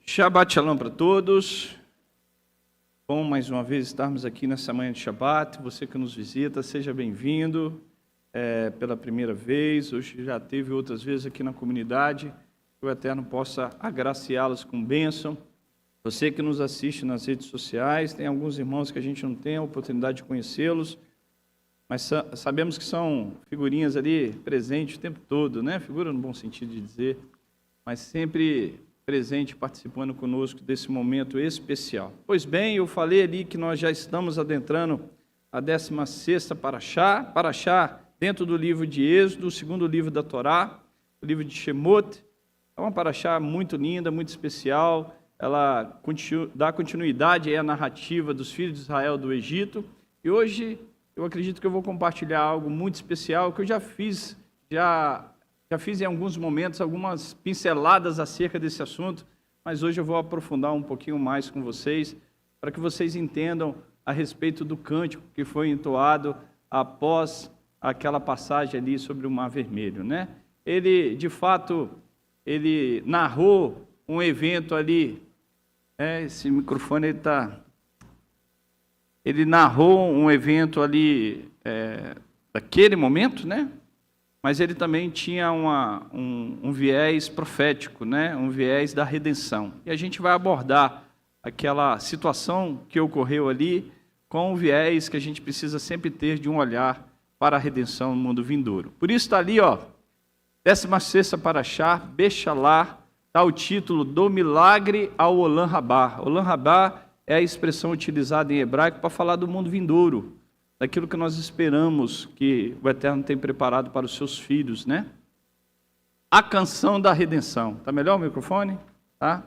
Shabbat Shalom para todos. Bom, mais uma vez estarmos aqui nessa manhã de Shabbat. Você que nos visita, seja bem-vindo pela primeira vez. Hoje já teve outras vezes aqui na comunidade. Que o Eterno possa agraciá-los com bênção. Você que nos assiste nas redes sociais, tem alguns irmãos que a gente não tem a oportunidade de conhecê-los, mas sabemos que são figurinhas ali presentes o tempo todo, né? Figura no bom sentido de dizer, mas sempre presente, participando conosco desse momento especial. Pois bem, eu falei ali que nós já estamos adentrando a 16ª Parashá, dentro do livro de Êxodo, o segundo livro da Torá, o livro de Shemot. É uma Parashá muito linda, muito especial. Ela dá continuidade à narrativa dos filhos de Israel do Egito. E hoje eu acredito que eu vou compartilhar algo muito especial que eu já fiz em alguns momentos, algumas pinceladas acerca desse assunto, mas hoje eu vou aprofundar um pouquinho mais com vocês, para que vocês entendam a respeito do cântico que foi entoado após aquela passagem ali sobre o Mar Vermelho, né? Ele, de fato, ele narrou um evento ali, esse microfone ele narrou um evento ali, daquele momento, né? Mas ele também tinha um viés profético, né? Um viés da redenção. E a gente vai abordar aquela situação que ocorreu ali com o viés que a gente precisa sempre ter de um olhar para a redenção no mundo vindouro. Por isso está ali, 16ª Parashá, Bechalá, está o título do milagre ao Olam Rabá. Olam Rabá é a expressão utilizada em hebraico para falar do mundo vindouro, daquilo que nós esperamos que o Eterno tem preparado para os seus filhos, né? A canção da redenção. Está melhor o microfone? Tá?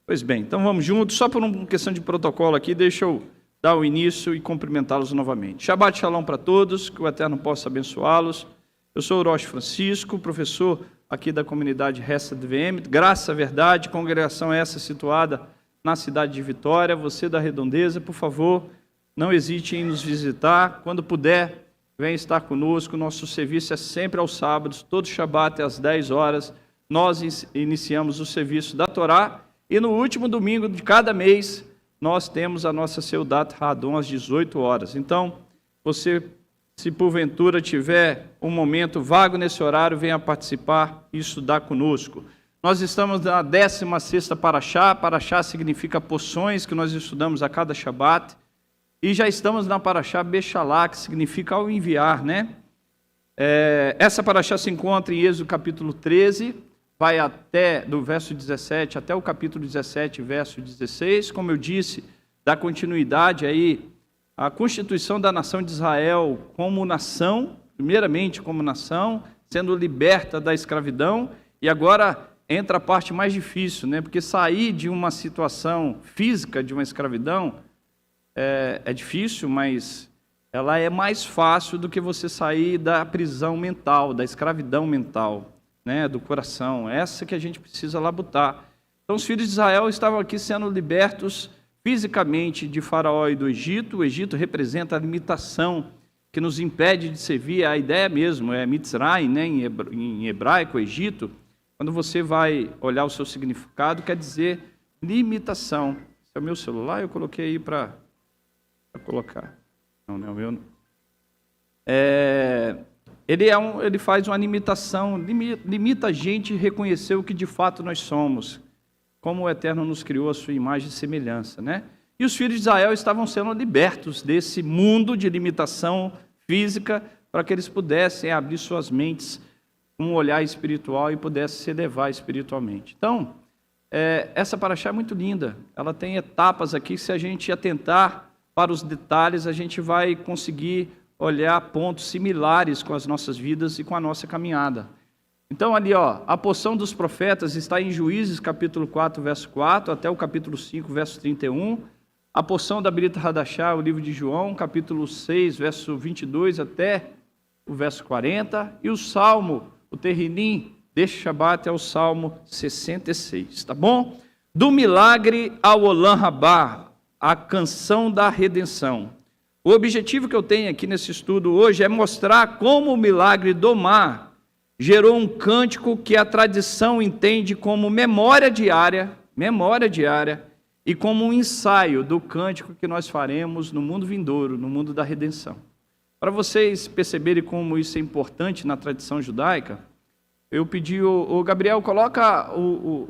Pois bem, então vamos juntos. Só por uma questão de protocolo aqui, deixa eu dar o início e cumprimentá-los novamente. Shabbat Shalom para todos, que o Eterno possa abençoá-los. Eu sou o Rosh Francisco, professor aqui da comunidade Hesed VM, Graça, Verdade, congregação essa situada na cidade de Vitória. Você da Redondeza, por favor, não hesite em nos visitar. Quando puder, venha estar conosco. Nosso serviço é sempre aos sábados, todo Shabat às 10 horas. Nós iniciamos o serviço da Torá e no último domingo de cada mês nós temos a nossa Seudat Hadon às 18 horas. Então, você, se porventura tiver um momento vago nesse horário, venha participar e estudar conosco. Nós estamos na 16ª Parashá. Parashá significa porções que nós estudamos a cada Shabat. E já estamos na Parashá Bechalá, que significa ao enviar, né? Essa Parashá se encontra em Êxodo capítulo 13, vai até do verso 17 até o capítulo 17, verso 16. Como eu disse, dá continuidade aí à constituição da nação de Israel como nação, primeiramente como nação, sendo liberta da escravidão, e agora entra a parte mais difícil, né? Porque sair de uma situação física de uma escravidão é difícil, mas ela é mais fácil do que você sair da prisão mental, da escravidão mental, né, do coração. Essa que a gente precisa labutar. Então, os filhos de Israel estavam aqui sendo libertos fisicamente de Faraó e do Egito. O Egito representa a limitação que nos impede de servir. A ideia mesmo é Mitzrayim, né, em hebraico, Egito. Quando você vai olhar o seu significado, quer dizer limitação. Esse é o meu celular, eu coloquei aí para colocar. Não é o meu. Ele faz uma limitação, limita a gente reconhecer o que de fato nós somos, como o Eterno nos criou a sua imagem e semelhança, né? E os filhos de Israel estavam sendo libertos desse mundo de limitação física, para que eles pudessem abrir suas mentes com um olhar espiritual e pudessem se elevar espiritualmente. Então, essa Parashá é muito linda. Ela tem etapas aqui, se a gente atentar para os detalhes, a gente vai conseguir olhar pontos similares com as nossas vidas e com a nossa caminhada. Então, ali, a porção dos profetas está em Juízes, capítulo 4, verso 4, até o capítulo 5, verso 31. A porção da Brit Hadashá, o livro de João, capítulo 6, verso 22, até o verso 40. E o Salmo, o Terrilim, deste Shabat é o Salmo 66, tá bom? Do milagre ao Olam Rabá, a canção da redenção. O objetivo que eu tenho aqui nesse estudo hoje é mostrar como o milagre do mar gerou um cântico que a tradição entende como memória diária memória diária e como um ensaio do cântico que nós faremos no mundo vindouro, no mundo da redenção. Para vocês perceberem como isso é importante na tradição judaica, eu pedi o Gabriel, coloca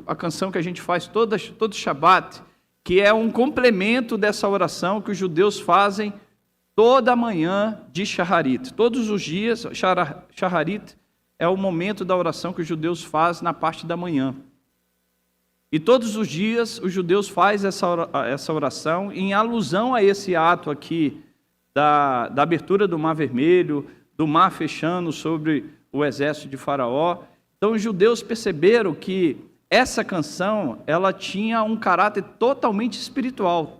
a canção que a gente faz todo Shabat, que é um complemento dessa oração que os judeus fazem toda manhã de Shaharit. Todos os dias, Shaharit é o momento da oração que os judeus fazem na parte da manhã. E todos os dias os judeus fazem essa oração em alusão a esse ato aqui da abertura do Mar Vermelho, do mar fechando sobre o exército de Faraó. Então os judeus perceberam que essa canção ela tinha um caráter totalmente espiritual,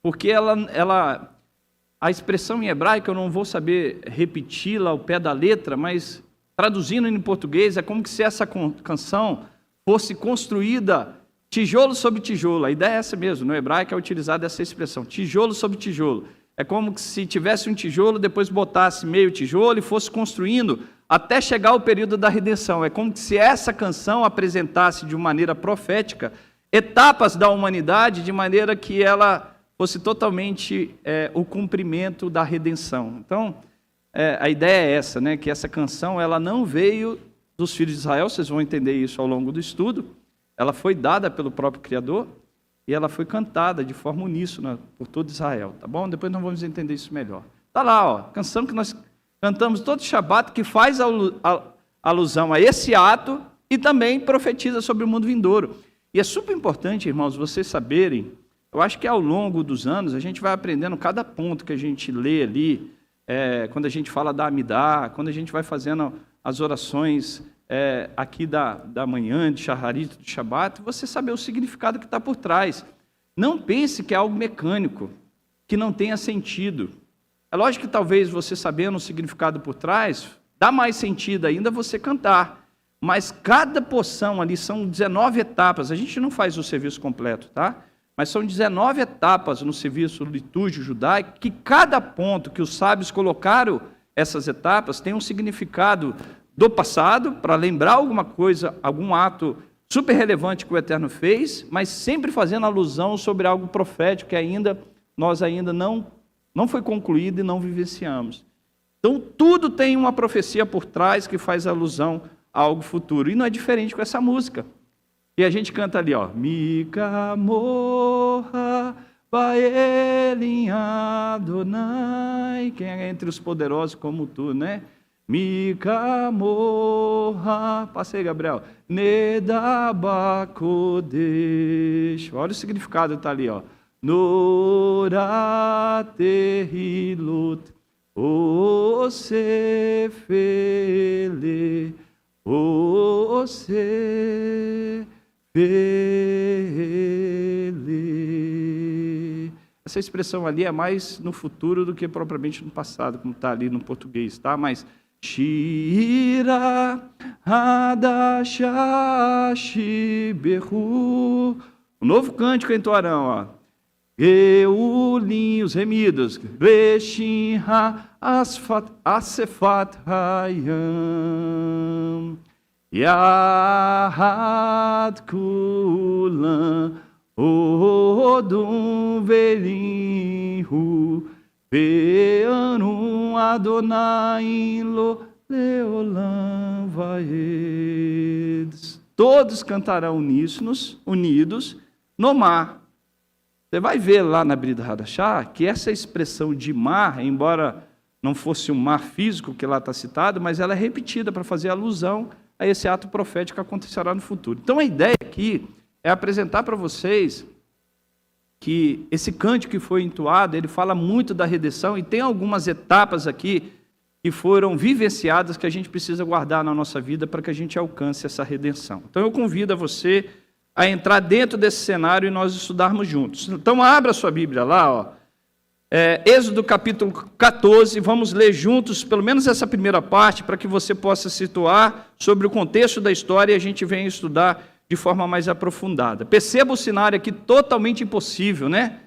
porque a expressão em hebraico eu não vou saber repeti-la ao pé da letra, mas traduzindo em português é como se essa canção fosse construída tijolo sobre tijolo. A ideia é essa mesmo, no hebraico é utilizada essa expressão, tijolo sobre tijolo. É como se tivesse um tijolo, depois botasse meio tijolo e fosse construindo até chegar ao período da redenção. É como se essa canção apresentasse de uma maneira profética etapas da humanidade, de maneira que ela fosse totalmente o cumprimento da redenção. Então, a ideia é essa, né? Que essa canção ela não veio dos filhos de Israel, vocês vão entender isso ao longo do estudo, ela foi dada pelo próprio Criador e ela foi cantada de forma uníssona por todo Israel, tá bom? Depois nós vamos entender isso melhor. Está lá, ó, canção que nós cantamos todo Shabat, que faz alusão a esse ato e também profetiza sobre o mundo vindouro. E é super importante, irmãos, vocês saberem, eu acho que ao longo dos anos a gente vai aprendendo cada ponto que a gente lê ali, quando a gente fala da Amidá, quando a gente vai fazendo as orações aqui da manhã, de Shaharit, de Shabat, você saber o significado que está por trás. Não pense que é algo mecânico, que não tenha sentido. É lógico que talvez você sabendo o significado por trás, dá mais sentido ainda você cantar. Mas cada porção ali são 19 etapas. A gente não faz o serviço completo, tá? Mas são 19 etapas no serviço litúrgico judaico, que cada ponto que os sábios colocaram essas etapas tem um significado do passado, para lembrar alguma coisa, algum ato super relevante que o Eterno fez, mas sempre fazendo alusão sobre algo profético que nós ainda não foi concluído e não vivenciamos. Então, tudo tem uma profecia por trás que faz alusão a algo futuro. E não é diferente com essa música. E a gente canta ali, ó. Mika morra baelin Adonai. Quem é entre os poderosos como tu, né? Mika morra. Passei, Gabriel. Nedabakodesh. Olha o significado, está ali, ó. Noratehilut. Osefele. Essa expressão ali é mais no futuro do que propriamente no passado, como está ali no português, tá? Mas Shira Hadashashi Behu. O novo cântico em Torão, ó. Eulim, os remidos. Reshin Asefat Hayam. Yahad Kulam. Odum Velinhu. Veanum Adonai Lo Leolam Vaedes. Todos cantarão uníssonos, unidos, no mar. Você vai ver lá na Brida Hadashah que essa expressão de mar, embora não fosse um mar físico que lá está citado, mas ela é repetida para fazer alusão a esse ato profético que acontecerá no futuro. Então a ideia aqui é apresentar para vocês que esse cântico que foi entoado, ele fala muito da redenção e tem algumas etapas aqui que foram vivenciadas que a gente precisa guardar na nossa vida para que a gente alcance essa redenção. Então eu convido a você a entrar dentro desse cenário e nós estudarmos juntos. Então abra sua Bíblia lá, ó. Êxodo capítulo 14, vamos ler juntos, pelo menos essa primeira parte, para que você possa situar sobre o contexto da história e a gente venha estudar de forma mais aprofundada. Perceba o cenário aqui totalmente impossível, né?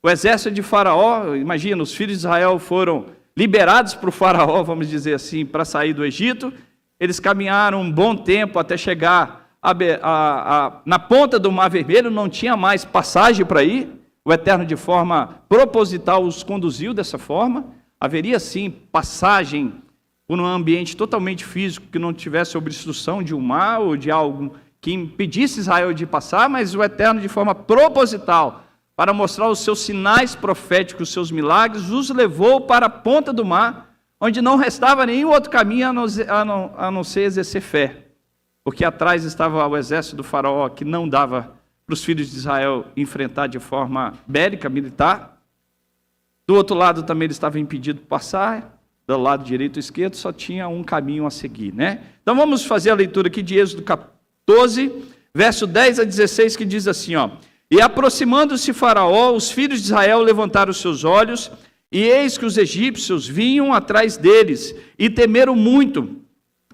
O exército de Faraó, imagina, os filhos de Israel foram liberados para o Faraó, vamos dizer assim, para sair do Egito. Eles caminharam um bom tempo até chegar na ponta do Mar Vermelho não tinha mais passagem para ir, o Eterno de forma proposital os conduziu dessa forma. Haveria sim passagem por um ambiente totalmente físico que não tivesse obstrução de um mar ou de algo que impedisse Israel de passar, mas o Eterno de forma proposital, para mostrar os seus sinais proféticos, os seus milagres, os levou para a ponta do mar, onde não restava nenhum outro caminho a não ser exercer fé. Porque atrás estava o exército do faraó, que não dava para os filhos de Israel enfrentar de forma bélica, militar. Do outro lado também ele estava impedido de passar, do lado direito e esquerdo só tinha um caminho a seguir, né? Então vamos fazer a leitura aqui de Êxodo 14, verso 10 a 16, que diz assim, ó: E aproximando-se Faraó, os filhos de Israel levantaram os seus olhos, e eis que os egípcios vinham atrás deles, e temeram muito.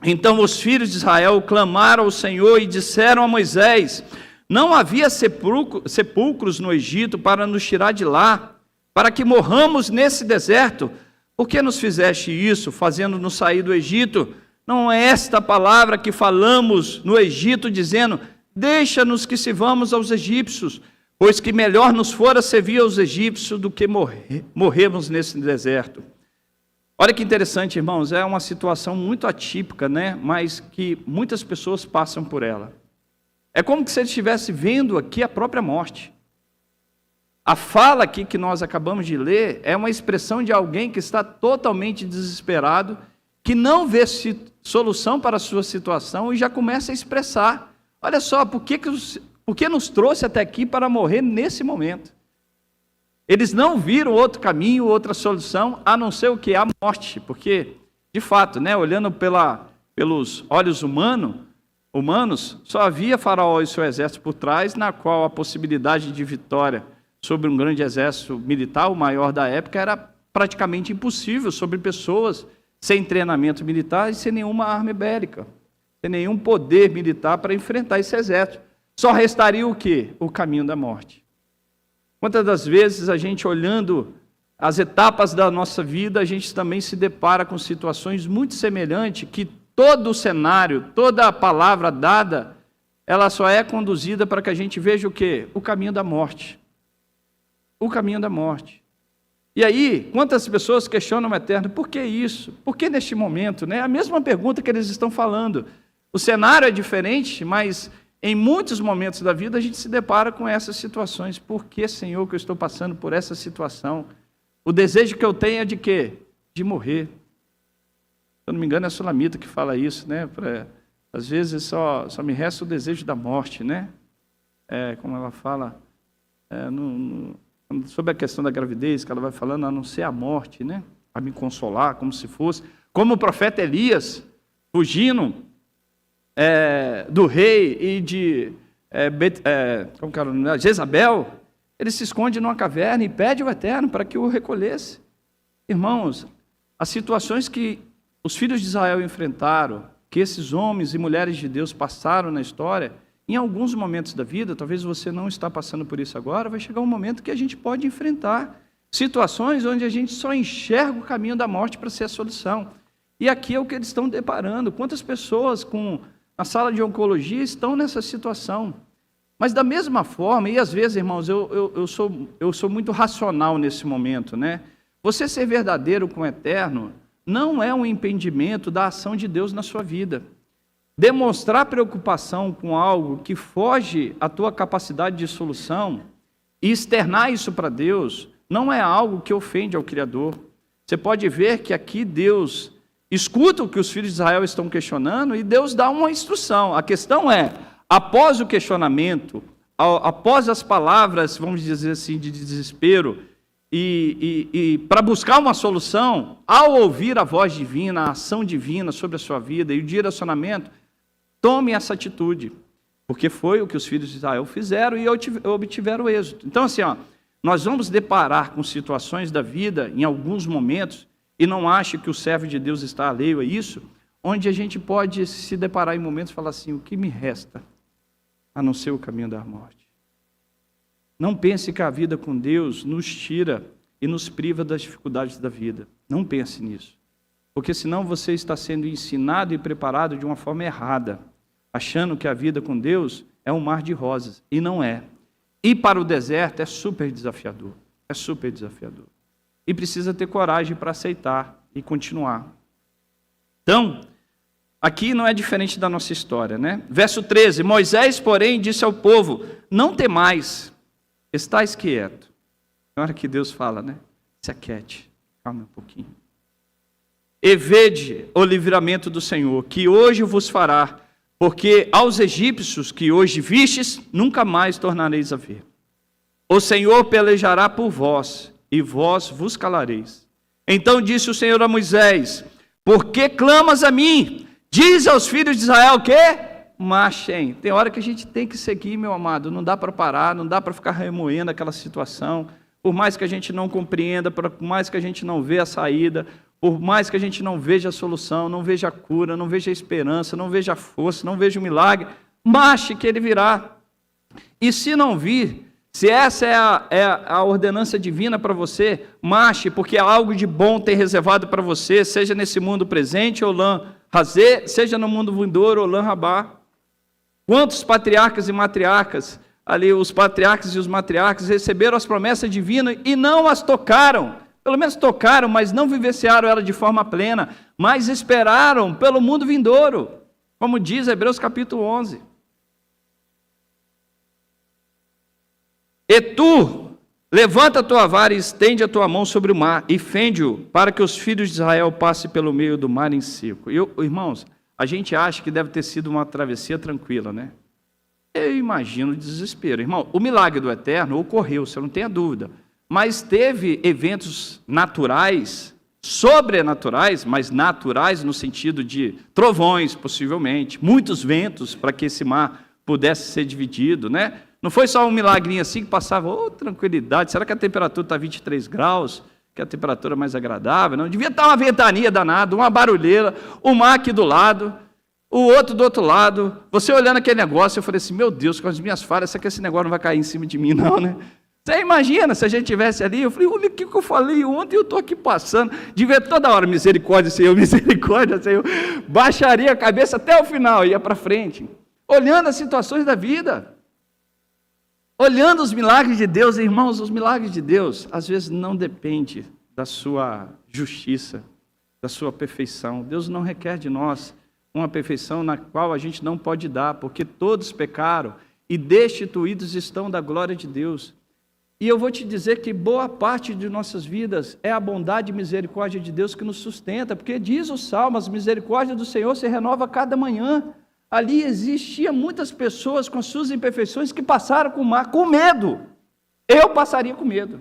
Então os filhos de Israel clamaram ao Senhor e disseram a Moisés: Não havia sepulcros no Egito para nos tirar de lá, para que morramos nesse deserto? Por que nos fizeste isso, fazendo-nos sair do Egito? Não é esta palavra que falamos no Egito, dizendo: Deixa-nos que sirvamos aos egípcios, pois que melhor nos fora servir aos egípcios do que morrermos nesse deserto. Olha que interessante, irmãos, é uma situação muito atípica, né? Mas que muitas pessoas passam por ela. É como se ele estivesse vendo aqui a própria morte. A fala aqui que nós acabamos de ler é uma expressão de alguém que está totalmente desesperado, que não vê solução para a sua situação e já começa a expressar: olha só, por que nos trouxe até aqui para morrer nesse momento? Eles não viram outro caminho, outra solução, a não ser o que? A morte. Porque, de fato, né, olhando pelos olhos humanos, só havia Faraó e seu exército por trás, na qual a possibilidade de vitória sobre um grande exército militar, o maior da época, era praticamente impossível sobre pessoas sem treinamento militar e sem nenhuma arma bélica, sem nenhum poder militar para enfrentar esse exército. Só restaria o quê? O caminho da morte. Quantas das vezes a gente, olhando as etapas da nossa vida, a gente também se depara com situações muito semelhantes, que todo o cenário, toda a palavra dada, ela só é conduzida para que a gente veja o quê? O caminho da morte. O caminho da morte. E aí, quantas pessoas questionam o Eterno: por que isso? Por que neste momento? Né? A mesma pergunta que eles estão falando. O cenário é diferente, mas em muitos momentos da vida a gente se depara com essas situações. Por que, Senhor, que eu estou passando por essa situação? O desejo que eu tenho é de quê? De morrer. Se eu não me engano, é a Sulamita que fala isso, né? Às vezes só me resta o desejo da morte, né? Como ela fala, sobre a questão da gravidez, que ela vai falando, a não ser a morte, né? A me consolar, como se fosse. Como o profeta Elias, fugindo do rei e de Jezabel, ele se esconde numa caverna e pede ao Eterno para que o recolhesse. Irmãos, as situações que os filhos de Israel enfrentaram, que esses homens e mulheres de Deus passaram na história, em alguns momentos da vida, talvez você não está passando por isso agora, vai chegar um momento que a gente pode enfrentar situações onde a gente só enxerga o caminho da morte para ser a solução. E aqui é o que eles estão deparando. Quantas pessoas na sala de oncologia estão nessa situação? Mas da mesma forma, e às vezes, irmãos, eu sou muito racional nesse momento, né? Você ser verdadeiro com o Eterno não é um impedimento da ação de Deus na sua vida. Demonstrar preocupação com algo que foge à tua capacidade de solução e externar isso para Deus não é algo que ofende ao Criador. Você pode ver que aqui Deus escuta o que os filhos de Israel estão questionando e Deus dá uma instrução. A questão é, após o questionamento, após as palavras, vamos dizer assim, de desespero, e para buscar uma solução, ao ouvir a voz divina, a ação divina sobre a sua vida e o direcionamento, tome essa atitude, porque foi o que os filhos de Israel fizeram e obtiveram êxito. Então, assim, nós vamos deparar com situações da vida, em alguns momentos, e não ache que o servo de Deus está alheio a isso, onde a gente pode se deparar em momentos e falar assim: o que me resta a não ser o caminho da morte? Não pense que a vida com Deus nos tira e nos priva das dificuldades da vida. Não pense nisso. Porque senão você está sendo ensinado e preparado de uma forma errada. achando que a vida com Deus é um mar de rosas, e não é. Ir para o deserto é super desafiador, E precisa ter coragem para aceitar e continuar. Então, aqui não é diferente da nossa história, né? Verso 13, Moisés, porém, disse ao povo, não temais, estais quieto. Na hora que Deus fala, né? Se aquiete, calma um pouquinho. E vede o livramento do Senhor, que hoje vos fará, porque aos egípcios que hoje vistes, nunca mais tornareis a ver. O Senhor pelejará por vós, e vós vos calareis. Então disse o Senhor a Moisés, por que clamas a mim? Diz aos filhos de Israel que marchem. Tem hora que a gente tem que seguir, meu amado, não dá para parar, não dá para ficar remoendo aquela situação, por mais que a gente não compreenda, por mais que a gente não vê a saída, por mais que a gente não veja a solução, não veja a cura, não veja a esperança, não veja a força, não veja o milagre, marche que ele virá. E se não vir, se essa é a ordenança divina para você, marche, porque algo de bom tem reservado para você, seja nesse mundo presente, Olam Razê, seja no mundo vindouro, Olam Rabá. Quantos patriarcas e matriarcas, ali os patriarcas e os matriarcas, receberam as promessas divinas e não as tocaram. Pelo menos tocaram, mas não vivenciaram ela de forma plena, mas esperaram pelo mundo vindouro, como diz Hebreus capítulo 11. E tu, levanta a tua vara e estende a tua mão sobre o mar, e fende-o, para que os filhos de Israel passem pelo meio do mar em seco. Irmãos, a gente acha que deve ter sido uma travessia tranquila, né? Eu imagino o desespero. Irmão, o milagre do Eterno ocorreu, você não tenha dúvida. Mas teve eventos naturais, sobrenaturais, mas naturais no sentido de trovões, possivelmente, muitos ventos para que esse mar pudesse ser dividido, né? Não foi só um milagrinho assim que passava, tranquilidade, será que a temperatura está 23 graus, que é a temperatura mais agradável? Não, devia estar uma ventania danada, uma barulheira, o mar aqui do lado, o outro do outro lado, você olhando aquele negócio, eu falei assim, meu Deus, com as minhas falhas, será que esse negócio não vai cair em cima de mim não, né? Você imagina se a gente estivesse ali, eu falei, olha o que eu falei ontem, eu estou aqui passando, devia toda hora, misericórdia, Senhor, baixaria a cabeça até o final, ia para frente, olhando as situações da vida, olhando os milagres de Deus, irmãos, os milagres de Deus, às vezes não depende da sua justiça, da sua perfeição, Deus não requer de nós uma perfeição na qual a gente não pode dar, porque todos pecaram e destituídos estão da glória de Deus. E eu vou te dizer que boa parte de nossas vidas é a bondade e misericórdia de Deus que nos sustenta, porque diz o Salmo, as misericórdias do Senhor se renova cada manhã. Ali existia muitas pessoas com suas imperfeições que passaram com o mar com medo. Eu passaria com medo.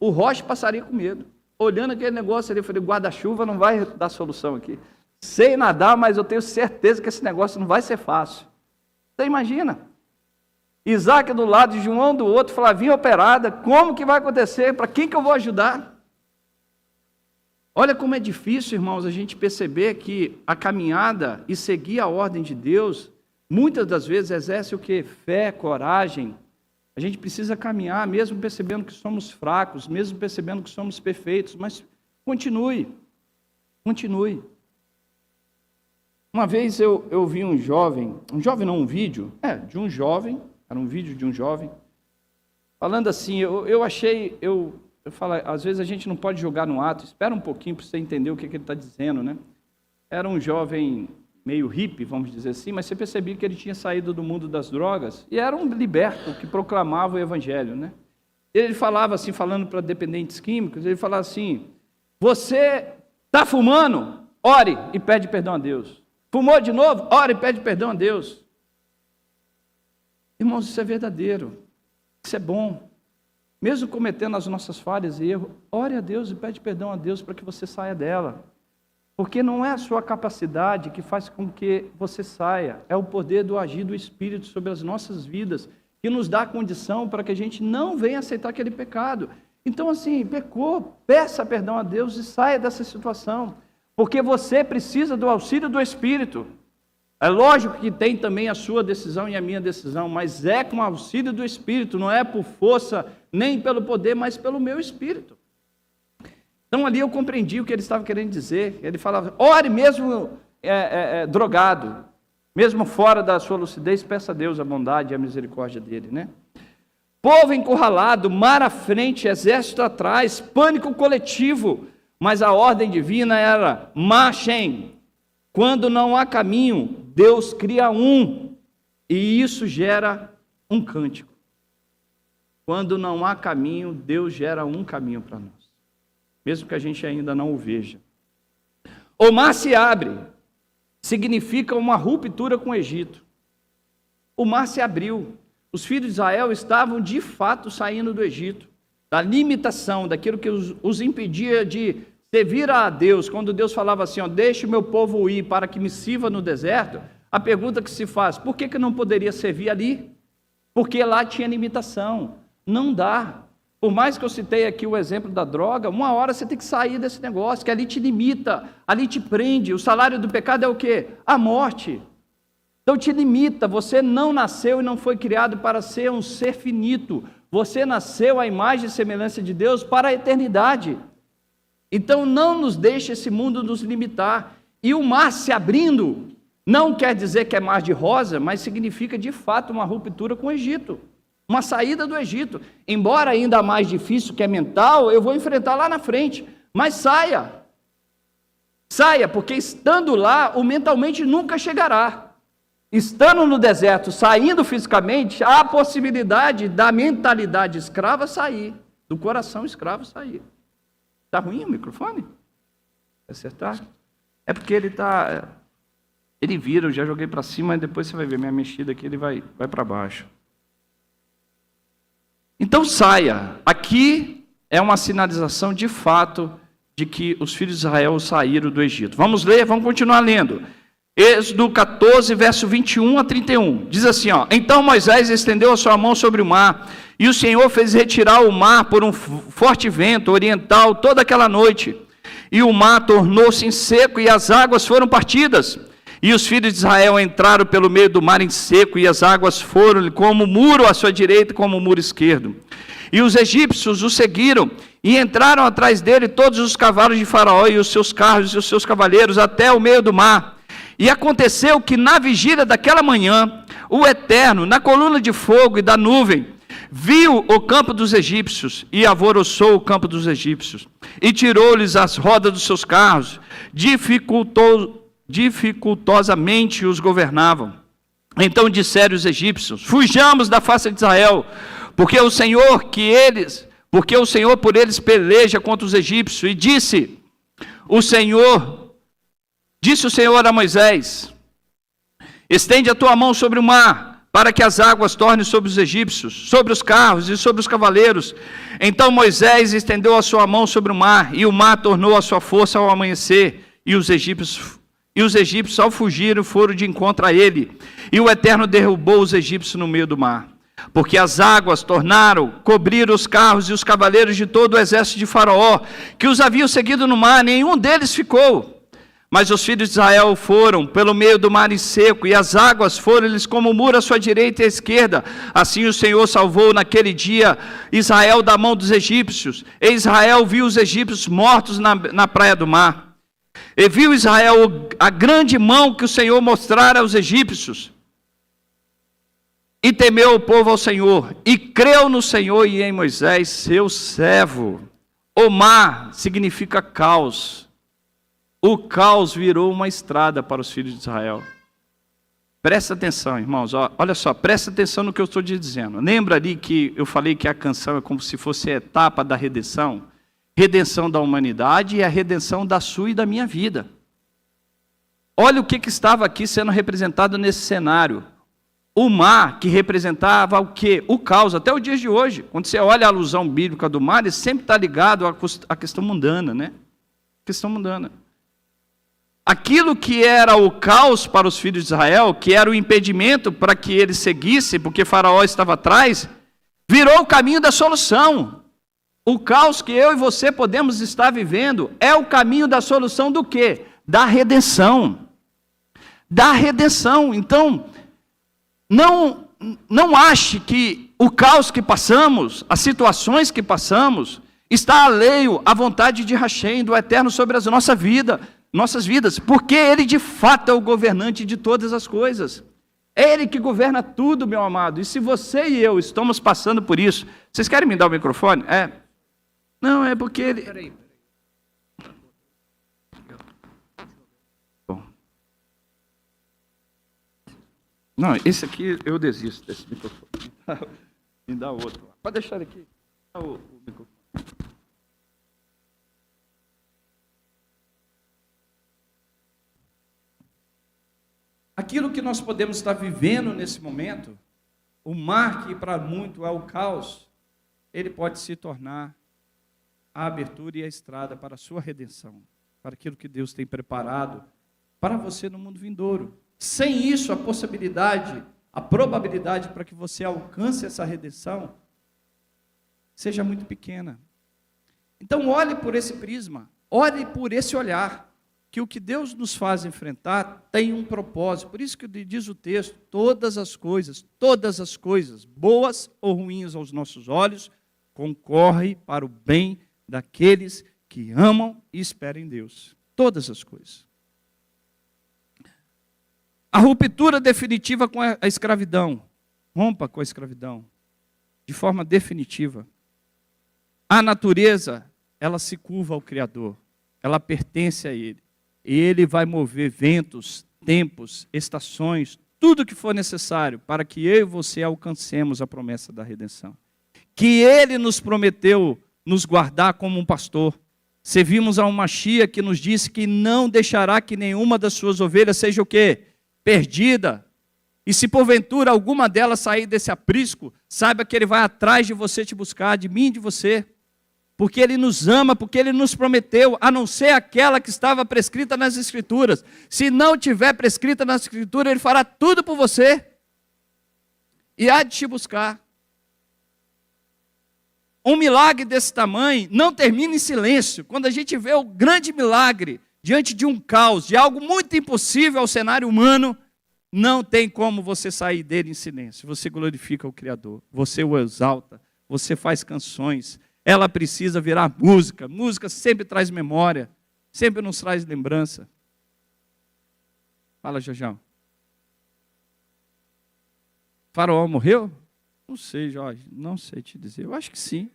O Rocha passaria com medo. Olhando aquele negócio ali, eu falei, guarda-chuva não vai dar solução aqui. Sei nadar, mas eu tenho certeza que esse negócio não vai ser fácil. Você imagina? Isaac do lado, João do outro, Flavinha operada, como que vai acontecer? Para quem que eu vou ajudar? Olha como é difícil, irmãos, a gente perceber que a caminhada e seguir a ordem de Deus, muitas das vezes exerce o que? Fé, coragem. A gente precisa caminhar, mesmo percebendo que somos fracos, mesmo percebendo que somos perfeitos, mas continue. Uma vez eu vi um vídeo, de um jovem, era um vídeo de um jovem, falando assim, eu falo, às vezes a gente não pode jogar no ato, espera um pouquinho para você entender o que ele está dizendo, né? Era um jovem meio hippie, vamos dizer assim, mas você percebia que ele tinha saído do mundo das drogas, e era um liberto que proclamava o evangelho, né? Ele falava assim, falando para dependentes químicos, ele falava assim, você está fumando? Ore e pede perdão a Deus. Fumou de novo? Ore e pede perdão a Deus. Irmãos, isso é verdadeiro, isso é bom. Mesmo cometendo as nossas falhas e erros, ore a Deus e pede perdão a Deus para que você saia dela. Porque não é a sua capacidade que faz com que você saia, é o poder do agir do Espírito sobre as nossas vidas, que nos dá a condição para que a gente não venha aceitar aquele pecado. Então, assim, pecou, peça perdão a Deus e saia dessa situação. Porque você precisa do auxílio do Espírito. É lógico que tem também a sua decisão e a minha decisão, mas é com o auxílio do Espírito, não é por força, nem pelo poder, mas pelo meu Espírito. Então ali eu compreendi o que ele estava querendo dizer. Ele falava, ore mesmo drogado, Mesmo fora da sua lucidez, peça a Deus a bondade e a misericórdia dele, né? Povo encurralado, mar à frente, exército atrás, pânico coletivo. Mas a ordem divina era: marchem. Quando não há caminho, Deus cria um. E isso gera um cântico. Quando não há caminho, Deus gera um caminho para nós. Mesmo que a gente ainda não o veja. O mar se abre. Significa uma ruptura com o Egito. O mar se abriu. Os filhos de Israel estavam de fato saindo do Egito, da limitação, daquilo que os impedia de servir a Deus. Quando Deus falava assim, ó, deixe o meu povo ir para que me sirva no deserto, a pergunta que se faz, por que não poderia servir ali? Porque lá tinha limitação. Não dá. Por mais que eu citei aqui o exemplo da droga, uma hora você tem que sair desse negócio, que ali te limita, ali te prende. O salário do pecado é o quê? A morte. Então te limita. Você não nasceu e não foi criado para ser um ser finito. Você nasceu à imagem e semelhança de Deus para a eternidade. Então não nos deixe esse mundo nos limitar. E o mar se abrindo não quer dizer que é mar de rosa, mas significa de fato uma ruptura com o Egito. Uma saída do Egito. Embora ainda mais difícil, que é mental, eu vou enfrentar lá na frente. Mas saia. Saia, porque estando lá, o mentalmente nunca chegará. Estando no deserto, saindo fisicamente, há a possibilidade da mentalidade escrava sair. Do coração escravo sair. Está ruim o microfone? Vai acertar? É porque ele está... Ele vira, eu já joguei para cima, e depois você vai ver minha mexida aqui, ele vai para baixo. Então saia. Aqui é uma sinalização de fato de que os filhos de Israel saíram do Egito. Vamos ler, vamos continuar lendo. Êxodo 14, verso 21 a 31. Diz assim, ó: Então Moisés estendeu a sua mão sobre o mar, e o Senhor fez retirar o mar por um forte vento oriental toda aquela noite. E o mar tornou-se em seco, e as águas foram partidas. E os filhos de Israel entraram pelo meio do mar em seco, e as águas foram como muro à sua direita, como muro esquerdo. E os egípcios o seguiram, e entraram atrás dele todos os cavalos de Faraó, e os seus carros e os seus cavaleiros, até o meio do mar. E aconteceu que na vigília daquela manhã, o Eterno, na coluna de fogo e da nuvem, viu o campo dos egípcios, e alvoroçou o campo dos egípcios, e tirou-lhes as rodas dos seus carros, dificultosamente os governavam. Então disseram os egípcios: fujamos da face de Israel, porque o Senhor por eles peleja contra os egípcios. E disse o Senhor a Moisés: estende a tua mão sobre o mar, para que as águas tornem sobre os egípcios, sobre os carros e sobre os cavaleiros. Então Moisés estendeu a sua mão sobre o mar, e o mar tornou a sua força ao amanhecer, e os egípcios, ao fugirem, foram de encontro a ele. E o Eterno derrubou os egípcios no meio do mar, porque as águas cobriram os carros e os cavaleiros de todo o exército de Faraó, que os haviam seguido no mar, nenhum deles ficou. Mas os filhos de Israel foram pelo meio do mar em seco, e as águas foram-lhes como muro à sua direita e à esquerda. Assim o Senhor salvou naquele dia Israel da mão dos egípcios. E Israel viu os egípcios mortos na praia do mar. E viu Israel a grande mão que o Senhor mostrara aos egípcios. E temeu o povo ao Senhor, e creu no Senhor e em Moisés, seu servo. O mar significa caos. O caos virou uma estrada para os filhos de Israel. Presta atenção, irmãos. Olha só, presta atenção no que eu estou te dizendo. Lembra ali que eu falei que a canção é como se fosse a etapa da redenção? Redenção da humanidade e a redenção da sua e da minha vida. Olha o que estava aqui sendo representado nesse cenário. O mar, que representava o quê? O caos, até o dia de hoje. Quando você olha a alusão bíblica do mar, ele sempre está ligado à questão mundana, né? Questão mundana. Aquilo que era o caos para os filhos de Israel, que era o impedimento para que eles seguissem, porque Faraó estava atrás, virou o caminho da solução. O caos que eu e você podemos estar vivendo é o caminho da solução do quê? Da redenção. Da redenção. Então, não ache que o caos que passamos, as situações que passamos, está alheio à vontade de Hashem, do Eterno sobre a nossa vida. nossas vidas, porque Ele de fato é o governante de todas as coisas. É Ele que governa tudo, meu amado. E se você e eu estamos passando por isso, vocês querem me dar o microfone? Não, é porque Ele... Peraí. Bom. Não, esse aqui eu desisto desse microfone. Me dá outro. Pode deixar ele aqui. Dá o microfone. Aquilo que nós podemos estar vivendo nesse momento, o mar que para muito é o caos, ele pode se tornar a abertura e a estrada para a sua redenção, para aquilo que Deus tem preparado para você no mundo vindouro. Sem isso, a possibilidade, a probabilidade para que você alcance essa redenção seja muito pequena. Então, olhe por esse prisma, olhe por esse olhar, que o que Deus nos faz enfrentar tem um propósito. Por isso que diz o texto, todas as coisas, boas ou ruins aos nossos olhos, concorrem para o bem daqueles que amam e esperam em Deus. Todas as coisas. A ruptura definitiva com a escravidão. Rompa com a escravidão. De forma definitiva. A natureza, ela se curva ao Criador. Ela pertence a Ele. Ele vai mover ventos, tempos, estações, tudo que for necessário para que eu e você alcancemos a promessa da redenção. Que Ele nos prometeu nos guardar como um pastor. Servimos a um Mashiach que nos disse que não deixará que nenhuma das suas ovelhas seja o quê? Perdida. E se porventura alguma delas sair desse aprisco, saiba que Ele vai atrás de você te buscar, de mim e de você. Porque Ele nos ama, porque Ele nos prometeu, a não ser aquela que estava prescrita nas Escrituras. Se não tiver prescrita nas Escrituras, Ele fará tudo por você. E há de te buscar. Um milagre desse tamanho não termina em silêncio. Quando a gente vê o grande milagre diante de um caos, de algo muito impossível ao cenário humano, não tem como você sair dele em silêncio. Você glorifica o Criador, você o exalta, você faz canções. Ela precisa virar música. Música sempre traz memória, sempre nos traz lembrança. Fala, Jojão. Faraó morreu? Não sei, Jorge, não sei te dizer. Eu acho que sim.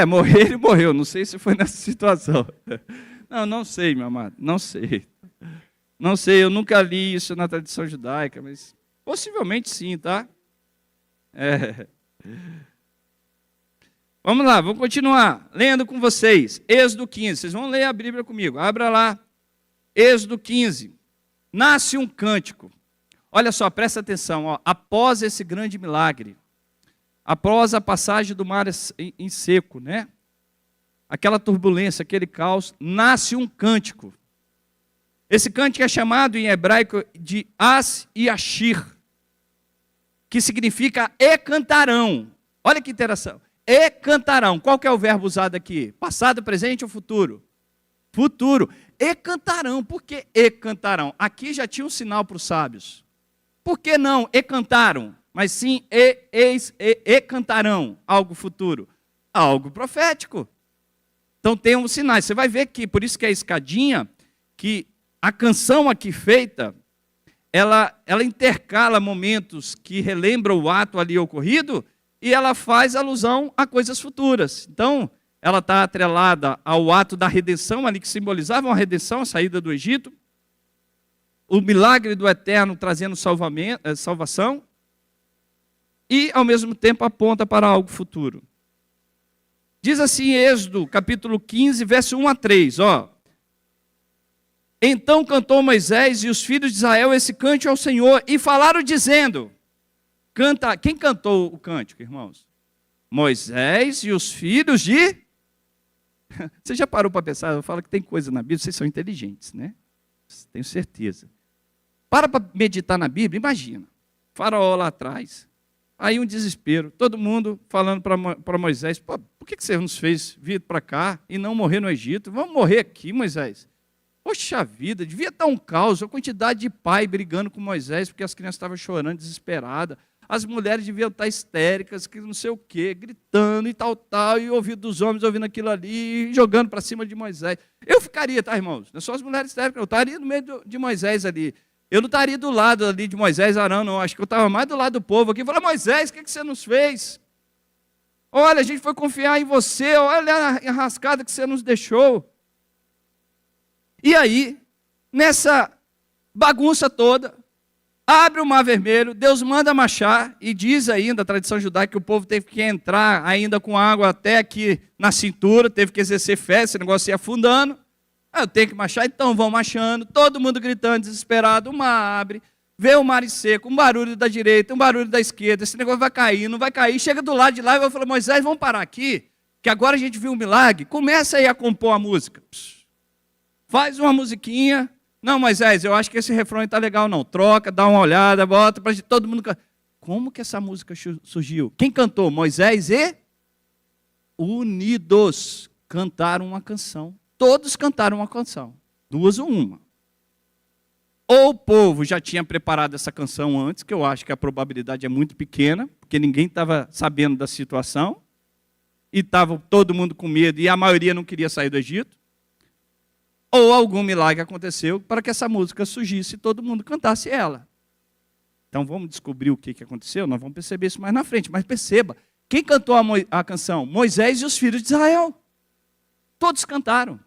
Morrer ele morreu. Não sei se foi nessa situação. Não sei, meu amado. Não sei. Não sei, eu nunca li isso na tradição judaica, mas possivelmente sim, tá? Vamos lá, vou continuar lendo com vocês. Êxodo 15. Vocês vão ler a Bíblia comigo. Abra lá. Êxodo 15. Nasce um cântico. Olha só, presta atenção. Ó. Após esse grande milagre, após a passagem do mar em seco, né? Aquela turbulência, aquele caos, nasce um cântico. Esse cântico é chamado em hebraico de As e Ashir, que significa e cantarão. Olha que interação. E cantarão. Qual que é o verbo usado aqui? Passado, presente ou futuro? Futuro. E cantarão. Por que e cantarão? Aqui já tinha um sinal para os sábios. Por que não e cantaram? Mas sim e cantarão. Algo futuro. Algo profético. Então tem uns sinais. Você vai ver que, por isso que a escadinha, que a canção aqui feita, ela intercala momentos que relembram o ato ali ocorrido, e ela faz alusão a coisas futuras. Então, ela está atrelada ao ato da redenção, ali que simbolizava uma redenção, a saída do Egito, o milagre do Eterno trazendo salvação, e, ao mesmo tempo, aponta para algo futuro. Diz assim, Êxodo, capítulo 15, verso 1 a 3, ó. Então cantou Moisés e os filhos de Israel esse cântico ao Senhor, e falaram dizendo... Quem cantou o cântico, irmãos? Moisés e os filhos de... Você já parou para pensar? Eu falo que tem coisa na Bíblia, vocês são inteligentes, né? Tenho certeza. Para meditar na Bíblia, imagina. Faraó lá atrás, aí um desespero, todo mundo falando para Moisés, por que você nos fez vir para cá e não morrer no Egito? Vamos morrer aqui, Moisés. Poxa vida, devia estar um caos, a quantidade de pai brigando com Moisés, porque as crianças estavam chorando, desesperadas. as mulheres deviam estar histéricas, que não sei o quê, gritando e tal, e o ouvido dos homens ouvindo aquilo ali, e jogando para cima de Moisés. Eu ficaria, tá, irmãos? Não são as mulheres histéricas, eu estaria no meio de Moisés ali. Eu não estaria do lado ali de Moisés, Arão, não. Acho que eu estava mais do lado do povo aqui. Falar, Moisés, o que você nos fez? Olha, a gente foi confiar em você, olha a enrascada que você nos deixou. E aí, nessa bagunça toda, abre o Mar Vermelho, Deus manda marchar, e diz ainda, a tradição judaica, que o povo teve que entrar ainda com água até aqui na cintura, teve que exercer fé, esse negócio ia afundando. Eu tenho que marchar, então vão marchando, todo mundo gritando, desesperado, o mar abre, vê o mar em seco, um barulho da direita, um barulho da esquerda, esse negócio vai cair, não vai cair, chega do lado de lá e vai falar, Moisés, vamos parar aqui, que agora a gente viu um milagre, começa aí a compor a música. Faz uma musiquinha, não, Moisés, eu acho que esse refrão está legal, não, troca, dá uma olhada, bota para todo mundo. Como que essa música surgiu? Quem cantou? Moisés e unidos cantaram uma canção. Todos cantaram uma canção, duas ou uma. Ou o povo já tinha preparado essa canção antes, que eu acho que a probabilidade é muito pequena, porque ninguém estava sabendo da situação, e estava todo mundo com medo, e a maioria não queria sair do Egito. Ou algum milagre aconteceu para que essa música surgisse e todo mundo cantasse ela. Então vamos descobrir o que aconteceu, nós vamos perceber isso mais na frente, mas perceba, quem cantou a canção? Moisés e os filhos de Israel. Todos cantaram.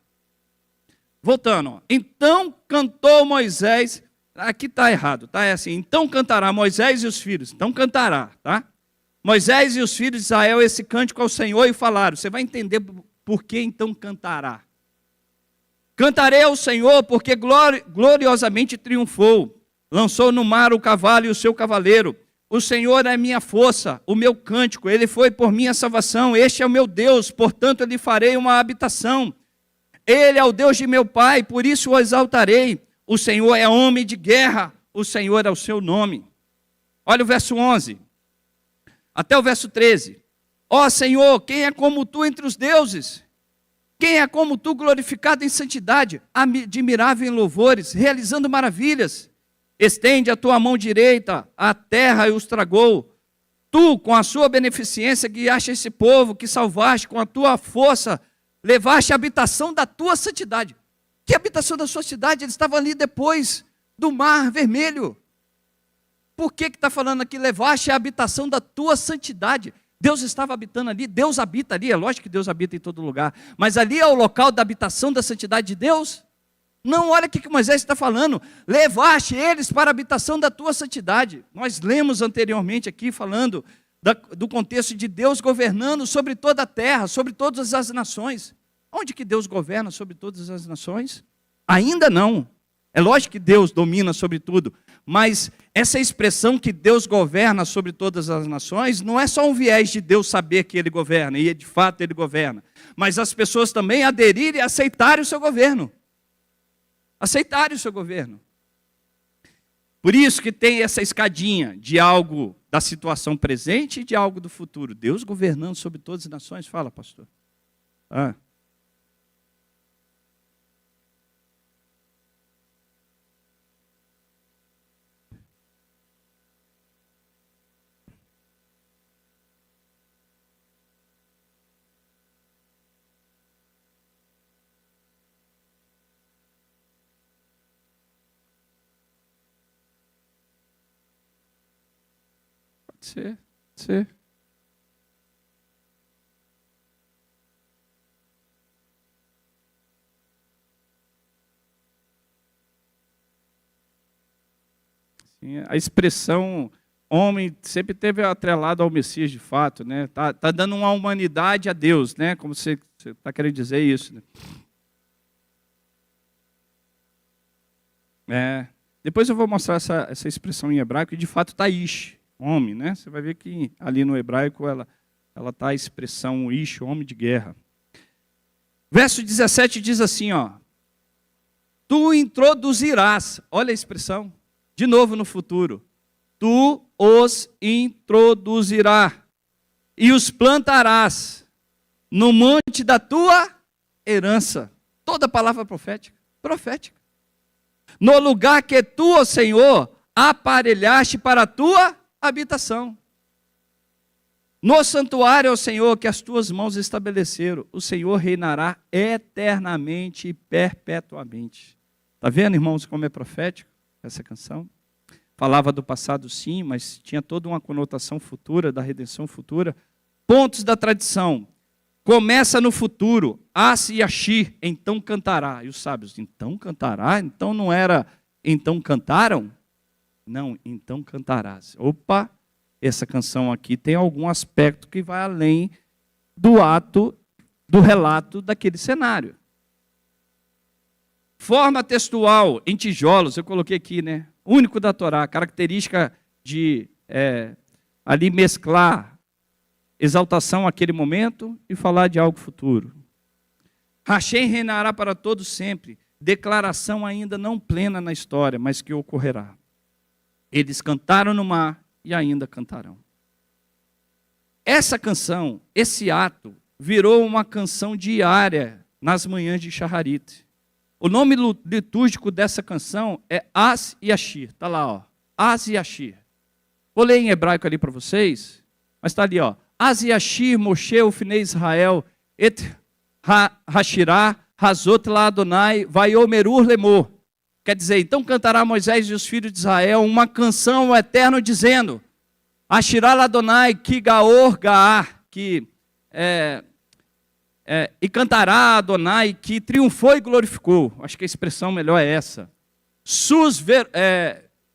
Voltando, ó. Então cantou Moisés, aqui está errado, tá? É assim, então cantará Moisés e os filhos, então cantará, tá? Moisés e os filhos de Israel esse cântico ao Senhor e falaram, você vai entender por que então cantará. Cantarei ao Senhor porque gloriosamente triunfou, lançou no mar o cavalo e o seu cavaleiro, o Senhor é minha força, o meu cântico, ele foi por minha salvação, este é o meu Deus, portanto eu lhe farei uma habitação. Ele é o Deus de meu pai, por isso o exaltarei. O Senhor é homem de guerra, o Senhor é o seu nome. Olha o verso 11, até o verso 13. Ó Senhor, quem é como tu entre os deuses? Quem é como tu glorificado em santidade, admirável em louvores, realizando maravilhas? Estende a tua mão direita, a terra e os tragou. Tu, com a sua beneficência, guiaste esse povo, que salvaste com a tua força, levaste a habitação da tua santidade. Que habitação da sua cidade? Eles estavam ali depois do Mar Vermelho. Por que está falando aqui, levaste a habitação da tua santidade? Deus estava habitando ali, Deus habita ali, é lógico que Deus habita em todo lugar, mas ali é o local da habitação da santidade de Deus? Não, olha o que Moisés está falando, levaste eles para a habitação da tua santidade. Nós lemos anteriormente aqui, falando do contexto de Deus governando sobre toda a terra, sobre todas as nações. Onde que Deus governa sobre todas as nações? Ainda não. É lógico que Deus domina sobre tudo, mas essa expressão que Deus governa sobre todas as nações, não é só um viés de Deus saber que Ele governa, e de fato Ele governa, mas as pessoas também aderirem e aceitarem o seu governo. Aceitarem o seu governo. Por isso que tem essa escadinha de algo da situação presente e de algo do futuro. Deus governando sobre todas as nações. Fala, pastor. Pode ser. Sim, a expressão homem sempre teve atrelado ao Messias de fato, né? Tá dando uma humanidade a Deus, né? Como você está querendo dizer isso, né? Depois eu vou mostrar essa expressão em hebraico, e de fato está ish, homem, né? Você vai ver que ali no hebraico ela está a expressão ish, homem de guerra. Verso 17 diz assim, ó, tu introduzirás, olha a expressão, de novo no futuro, tu os introduzirás e os plantarás no monte da tua herança. Toda palavra profética. No lugar que tu, ó Senhor, aparelhaste para a tua habitação. No santuário ao Senhor que as tuas mãos estabeleceram, o Senhor reinará eternamente e perpetuamente. Está vendo, irmãos, como é profético essa canção? Falava do passado, sim, mas tinha toda uma conotação futura, da redenção futura. Pontos da tradição. Começa no futuro. As e Yashir, então cantará. E os sábios, então cantará? Então não era, então cantaram? Não, então cantarás. Opa, essa canção aqui tem algum aspecto que vai além do ato, do relato daquele cenário. Forma textual em tijolos, eu coloquei aqui, né? Único da Torá, característica de ali mesclar exaltação àquele momento e falar de algo futuro. Hashem reinará para todos sempre, declaração ainda não plena na história, mas que ocorrerá. Eles cantaram no mar e ainda cantarão. Essa canção, esse ato, virou uma canção diária nas manhãs de Shacharit. O nome litúrgico dessa canção é As e Yashir. Está lá, ó. As e Yashir. Vou ler em hebraico ali para vocês, mas está ali, ó. As e Yashir, Moshe, Ufnei Israel, et Hashirá, Hazot la Adonai, Vaiomerur lemor. Quer dizer, então cantará Moisés e os filhos de Israel uma canção ao Eterno dizendo, Hashirá la Adonai, ki gaor gaar, que e cantará Adonai, que triunfou e glorificou. Acho que a expressão melhor é essa. Sus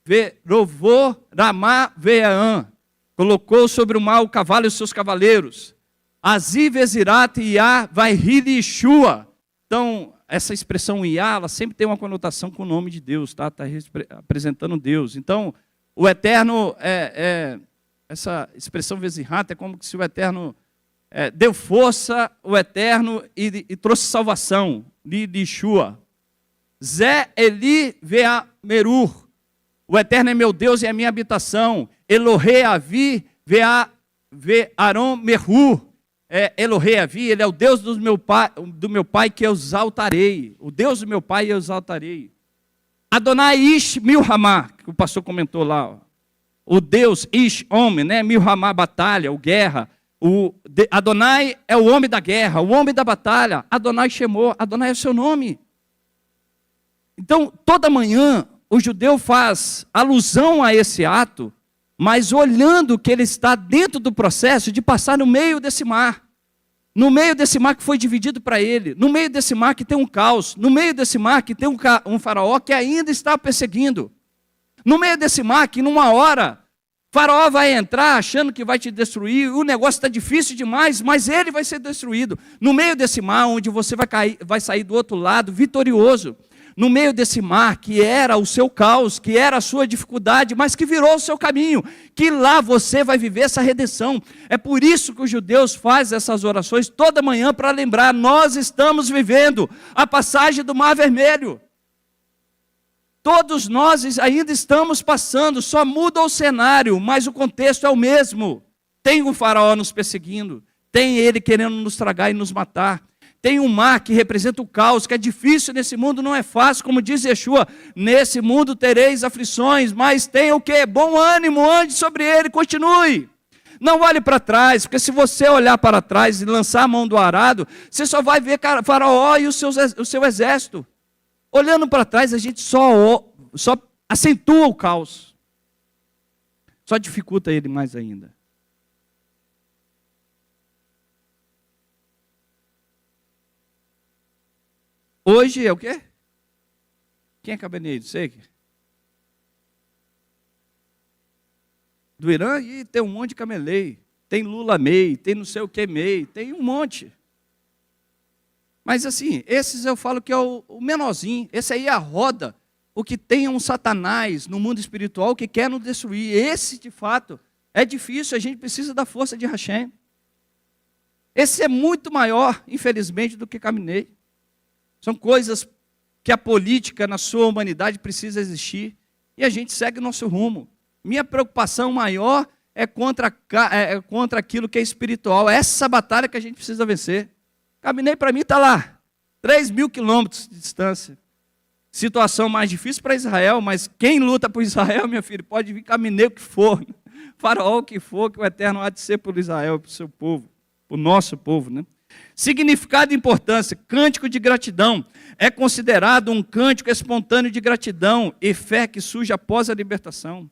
verovô ramá vean, colocou sobre o mar o cavalo e os seus cavaleiros. Aziv ezirat iá vai rir Yeshua. Então, essa expressão Iá, ela sempre tem uma conotação com o nome de Deus, tá? Está apresentando Deus. Então, o Eterno, essa expressão Vezirat é como se o Eterno deu força, o Eterno, e trouxe salvação, de Yeshua. Zé Eli Veamerur, o Eterno é meu Deus e é a minha habitação. Elohei Avi Vearon Merhu. Elohei Avi, ele é o Deus do meu pai que eu exaltarei. O Deus do meu pai eu exaltarei. Adonai Ish Milhamá, que o pastor comentou lá. Ó. O Deus Ish, homem, né? Milhamá, batalha, ou guerra. Adonai é o homem da guerra, o homem da batalha. Adonai Shemor, Adonai é o seu nome. Então, toda manhã, o judeu faz alusão a esse ato, mas olhando que ele está dentro do processo de passar no meio desse mar. No meio desse mar que foi dividido para ele. No meio desse mar que tem um caos. No meio desse mar que tem um faraó que ainda está perseguindo. No meio desse mar que numa hora, faraó vai entrar achando que vai te destruir. O negócio está difícil demais, mas ele vai ser destruído. No meio desse mar onde você vai sair do outro lado vitorioso. No meio desse mar que era o seu caos, que era a sua dificuldade, mas que virou o seu caminho, que lá você vai viver essa redenção. É por isso que os judeus fazem essas orações toda manhã para lembrar, nós estamos vivendo a passagem do Mar Vermelho. Todos nós ainda estamos passando, só muda o cenário, mas o contexto é o mesmo. Tem o faraó nos perseguindo, tem ele querendo nos tragar e nos matar. Tem um mar que representa o caos, que é difícil nesse mundo, não é fácil, como diz Yeshua, nesse mundo tereis aflições, mas tem o quê? Bom ânimo, ande sobre ele, continue. Não olhe para trás, porque se você olhar para trás e lançar a mão do arado, você só vai ver faraó e o seu exército. Olhando para trás, a gente só acentua o caos. Só dificulta ele mais ainda. Hoje é o quê? Quem é cabernet? Sei. Do Irã, e tem um monte de camelei. Tem Lula Mei, tem não sei o que Mei, tem um monte. Mas assim, esses eu falo que é o menorzinho. Esse aí é a roda. O que tem é um Satanás no mundo espiritual que quer nos destruir. Esse, de fato, é difícil. A gente precisa da força de Hashem. Esse é muito maior, infelizmente, do que caminhei. São coisas que a política na sua humanidade precisa existir. E a gente segue o nosso rumo. Minha preocupação maior é contra aquilo que é espiritual. É essa batalha que a gente precisa vencer. Caminhei para mim está lá. 3.000 quilômetros de distância. Situação mais difícil para Israel, mas quem luta por Israel, meu filho, pode vir caminhei o que for. Faraó o que for, que o Eterno há de ser por Israel, para o seu povo, para o nosso povo, né? Significado e importância, cântico de gratidão. É considerado um cântico espontâneo de gratidão e fé que surge após a libertação.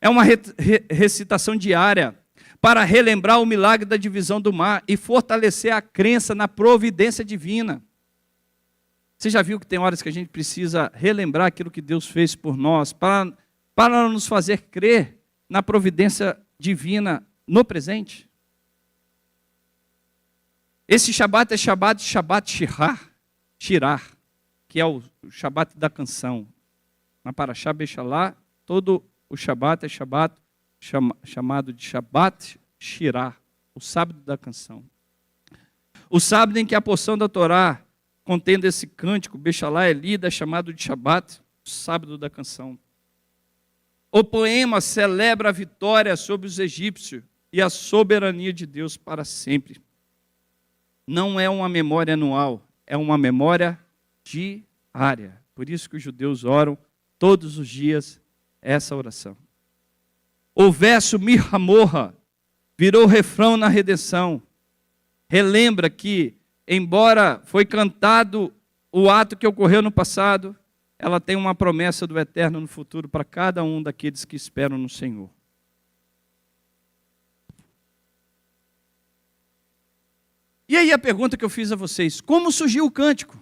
É uma recitação diária para relembrar o milagre da divisão do mar e fortalecer a crença na providência divina. Você já viu que tem horas que a gente precisa relembrar aquilo que Deus fez por nós, para nos fazer crer na providência divina no presente? Esse Shabat é Shabat Shirar, que é o Shabat da canção. Na Parashá Bechalá, todo o Shabat é Shabat chamado de Shabat Shirar, o sábado da canção. O sábado em que a porção da Torá contendo esse cântico, Bechalá é lida, é chamado de Shabat, o sábado da canção. O poema celebra a vitória sobre os egípcios e a soberania de Deus para sempre. Não é uma memória anual, é uma memória diária. Por isso que os judeus oram todos os dias essa oração. O verso Mirhamorra virou refrão na redenção. Relembra que, embora foi cantado o ato que ocorreu no passado, ela tem uma promessa do Eterno no futuro para cada um daqueles que esperam no Senhor. E aí a pergunta que eu fiz a vocês: como surgiu o cântico?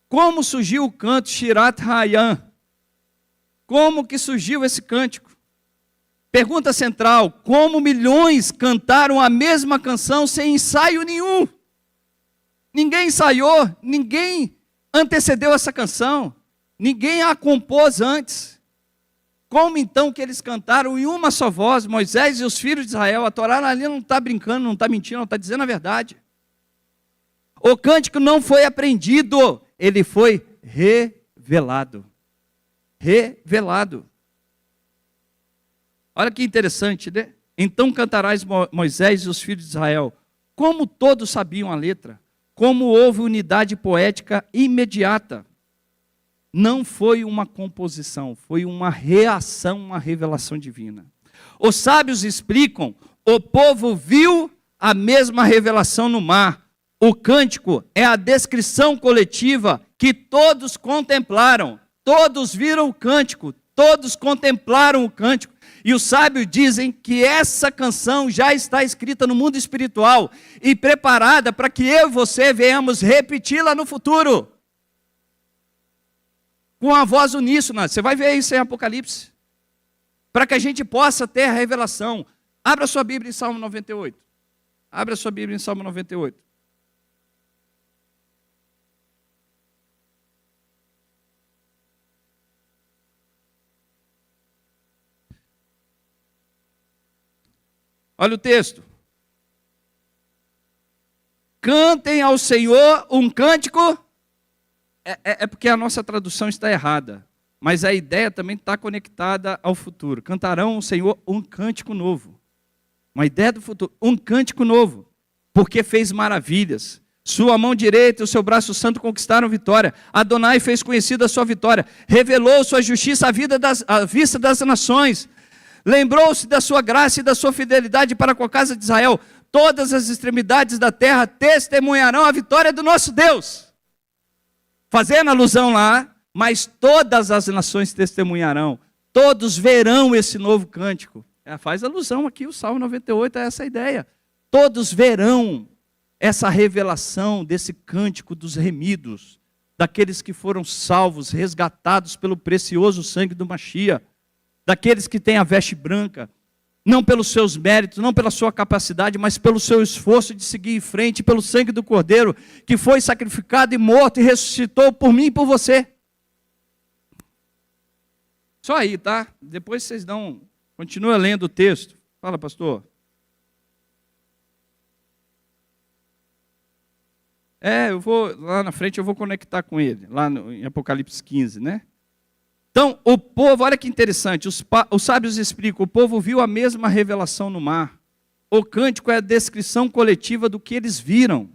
Como surgiu o canto Shirat Hayam? Como que surgiu esse cântico? Pergunta central: como milhões cantaram a mesma canção sem ensaio nenhum? Ninguém ensaiou, ninguém antecedeu essa canção, ninguém a compôs antes. Como então que eles cantaram em uma só voz, Moisés e os filhos de Israel? A Torá ali não está brincando, não está mentindo, não está dizendo a verdade. O cântico não foi aprendido, ele foi revelado. Revelado. Olha que interessante, né? Então cantarás Moisés e os filhos de Israel. Como todos sabiam a letra, como houve unidade poética imediata. Não foi uma composição, foi uma reação, uma revelação divina. Os sábios explicam: o povo viu a mesma revelação no mar. O cântico é a descrição coletiva que todos contemplaram. Todos viram o cântico, todos contemplaram o cântico. E os sábios dizem que essa canção já está escrita no mundo espiritual e preparada para que eu e você venhamos repeti-la no futuro. Com a voz uníssona. Você vai ver isso em Apocalipse. Para que a gente possa ter a revelação. Abra sua Bíblia em Salmo 98. Abra sua Bíblia em Salmo 98. Olha o texto. Cantem ao Senhor um cântico. É porque a nossa tradução está errada. Mas a ideia também está conectada ao futuro. Cantarão ao Senhor um cântico novo. Uma ideia do futuro. Um cântico novo. Porque fez maravilhas. Sua mão direita e o seu braço santo conquistaram vitória. Adonai fez conhecida a sua vitória. Revelou sua justiça à vista das nações. Lembrou-se da sua graça e da sua fidelidade para com a casa de Israel. Todas as extremidades da terra testemunharão a vitória do nosso Deus. Fazendo alusão lá, mas todas as nações testemunharão. Todos verão esse novo cântico. Faz alusão aqui o Salmo 98 a essa ideia. Todos verão essa revelação desse cântico dos remidos, daqueles que foram salvos, resgatados pelo precioso sangue do Mashiach. Daqueles que têm a veste branca, não pelos seus méritos, não pela sua capacidade, mas pelo seu esforço de seguir em frente, pelo sangue do Cordeiro, que foi sacrificado e morto e ressuscitou por mim e por você. Só aí, tá? Depois vocês continua lendo o texto. Fala, pastor. Eu vou, lá na frente eu vou conectar com ele, lá em Apocalipse 15, né? Então, o povo, olha que interessante, os sábios explicam: o povo viu a mesma revelação no mar. O cântico é a descrição coletiva do que eles viram.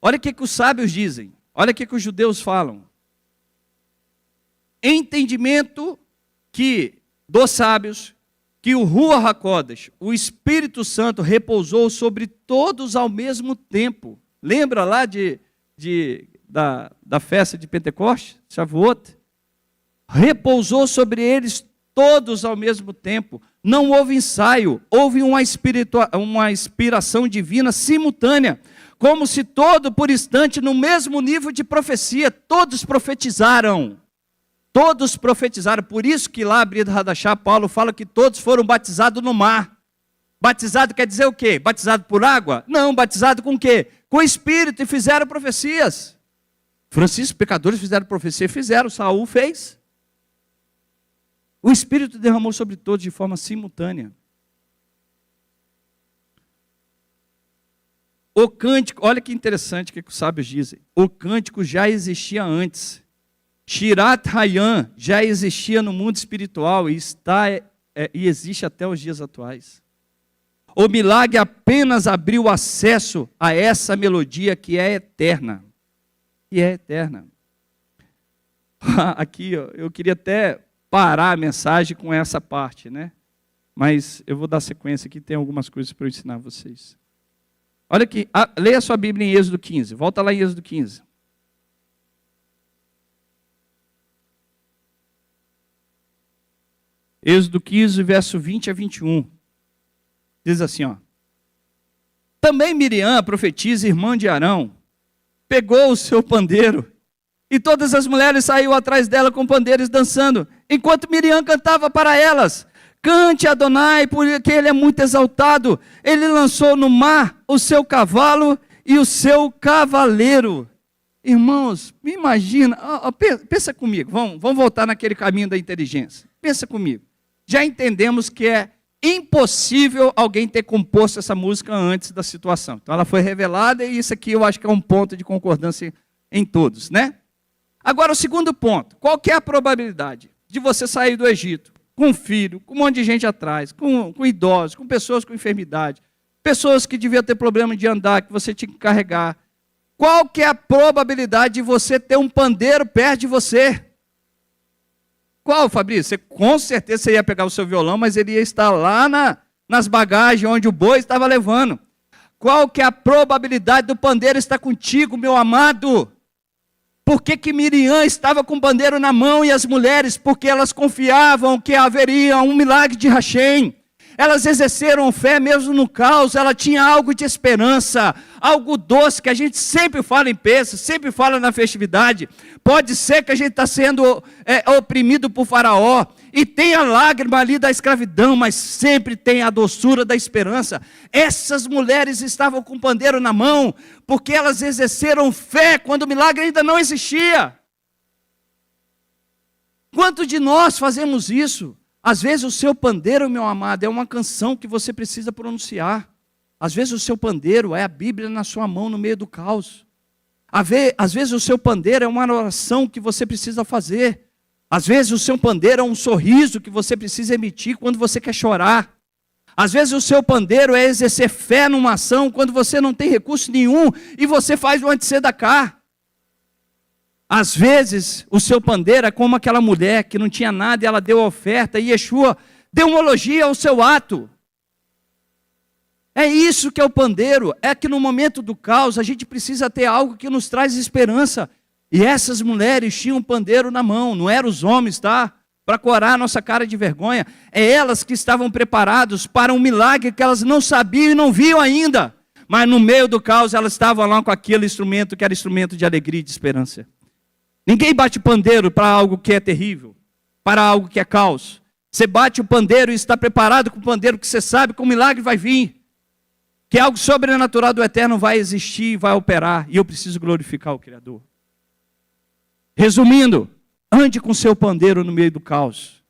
Olha o que os sábios dizem, olha o que os judeus falam. Entendimento que dos sábios, que o Ruach HaKodesh, o Espírito Santo, repousou sobre todos ao mesmo tempo. Lembra lá da festa de Pentecostes, Shavuot? Repousou sobre eles todos ao mesmo tempo. Não houve ensaio, houve uma inspiração divina simultânea, como se todo por instante, no mesmo nível de profecia, todos profetizaram. Todos profetizaram, por isso que lá, Brit Hadashah, Paulo fala que todos foram batizados no mar. Batizado quer dizer o quê? Batizado por água? Não, batizado com o quê? Com o Espírito, e fizeram profecias. Francisco, pecadores fizeram profecia, fizeram, Saul fez. O Espírito derramou sobre todos de forma simultânea. O cântico, olha que interessante o que os sábios dizem. O cântico já existia antes. Shirat Hayam já existia no mundo espiritual e existe até os dias atuais. O milagre apenas abriu acesso a essa melodia que é eterna. E é eterna. Aqui, ó, eu queria até parar a mensagem com essa parte, né? Mas eu vou dar sequência aqui, tem algumas coisas para eu ensinar a vocês. Olha aqui, leia a sua Bíblia em Êxodo 15. Volta lá em Êxodo 15. Êxodo 15, verso 20 a 21. Diz assim, ó. Também Miriam, a profetisa, irmã de Arão, pegou o seu pandeiro, e todas as mulheres saíram atrás dela com pandeiros dançando, enquanto Miriam cantava para elas: cante Adonai, porque ele é muito exaltado. Ele lançou no mar o seu cavalo e o seu cavaleiro. Irmãos, me imagina, pensa comigo, vamos voltar naquele caminho da inteligência. Pensa comigo. Já entendemos que é impossível alguém ter composto essa música antes da situação. Então ela foi revelada e isso aqui eu acho que é um ponto de concordância em todos, né? Agora o segundo ponto, qual que é a probabilidade de você sair do Egito com um filho, com um monte de gente atrás, com idosos, com pessoas com enfermidade, pessoas que deviam ter problema de andar, que você tinha que carregar? Qual que é a probabilidade de você ter um pandeiro perto de você? Qual, Fabrício? Você, com certeza você ia pegar o seu violão, mas ele ia estar lá nas bagagens onde o boi estava levando. Qual que é a probabilidade do pandeiro estar contigo, meu amado? Por que Miriam estava com o pandeiro na mão e as mulheres? Porque elas confiavam que haveria um milagre de Hashem. Elas exerceram fé mesmo no caos, ela tinha algo de esperança, algo doce que a gente sempre fala em peça, sempre fala na festividade. Pode ser que a gente está sendo oprimido por Faraó, e tem a lágrima ali da escravidão, mas sempre tem a doçura da esperança. Essas mulheres estavam com o pandeiro na mão, porque elas exerceram fé quando o milagre ainda não existia. Quantos de nós fazemos isso? Às vezes o seu pandeiro, meu amado, é uma canção que você precisa pronunciar. Às vezes o seu pandeiro é a Bíblia na sua mão no meio do caos. Às vezes o seu pandeiro é uma oração que você precisa fazer. Às vezes o seu pandeiro é um sorriso que você precisa emitir quando você quer chorar. Às vezes o seu pandeiro é exercer fé numa ação quando você não tem recurso nenhum e você faz o antsedaká. Às vezes, o seu pandeiro é como aquela mulher que não tinha nada e ela deu a oferta e Yeshua deu uma elogio ao seu ato. É isso que é o pandeiro, é que no momento do caos a gente precisa ter algo que nos traz esperança. E essas mulheres tinham um pandeiro na mão, não eram os homens, tá? Para corar a nossa cara de vergonha. É elas que estavam preparadas para um milagre que elas não sabiam e não viam ainda. Mas no meio do caos elas estavam lá com aquele instrumento que era instrumento de alegria e de esperança. Ninguém bate pandeiro para algo que é terrível, para algo que é caos. Você bate o pandeiro e está preparado com o pandeiro, que você sabe que o milagre vai vir, que algo sobrenatural do eterno vai existir, vai operar, e eu preciso glorificar o Criador. Resumindo, ande com o seu pandeiro no meio do caos.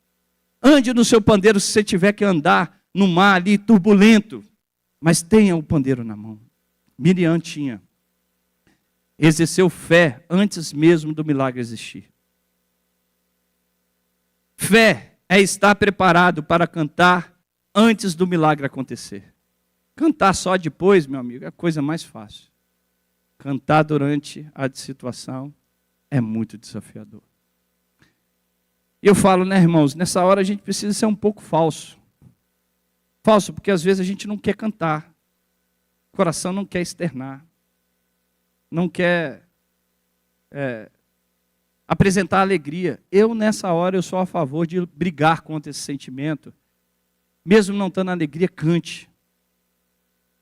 Ande no seu pandeiro se você tiver que andar no mar ali turbulento, mas tenha o pandeiro na mão. Miriam tinha. Exerceu fé antes mesmo do milagre existir. Fé é estar preparado para cantar antes do milagre acontecer. Cantar só depois, meu amigo, é a coisa mais fácil. Cantar durante a situação é muito desafiador. E eu falo, né, irmãos, nessa hora a gente precisa ser um pouco falso. Falso, porque às vezes a gente não quer cantar. O coração não quer externar. Não quer apresentar alegria. Eu, nessa hora, eu sou a favor de brigar contra esse sentimento. Mesmo não estando alegria, cante.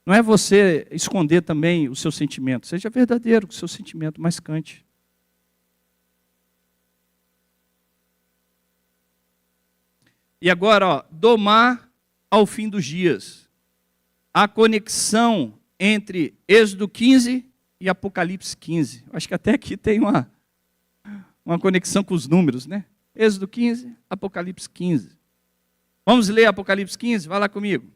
Não é você esconder também o seu sentimento. Seja verdadeiro com o seu sentimento, mas cante. E agora, ó, do mar ao fim dos dias. A conexão entre Êxodo 15 e Apocalipse 15. Acho que até aqui tem uma conexão com os números, né? Êxodo 15, Apocalipse 15. Vamos ler Apocalipse 15? Vai lá comigo.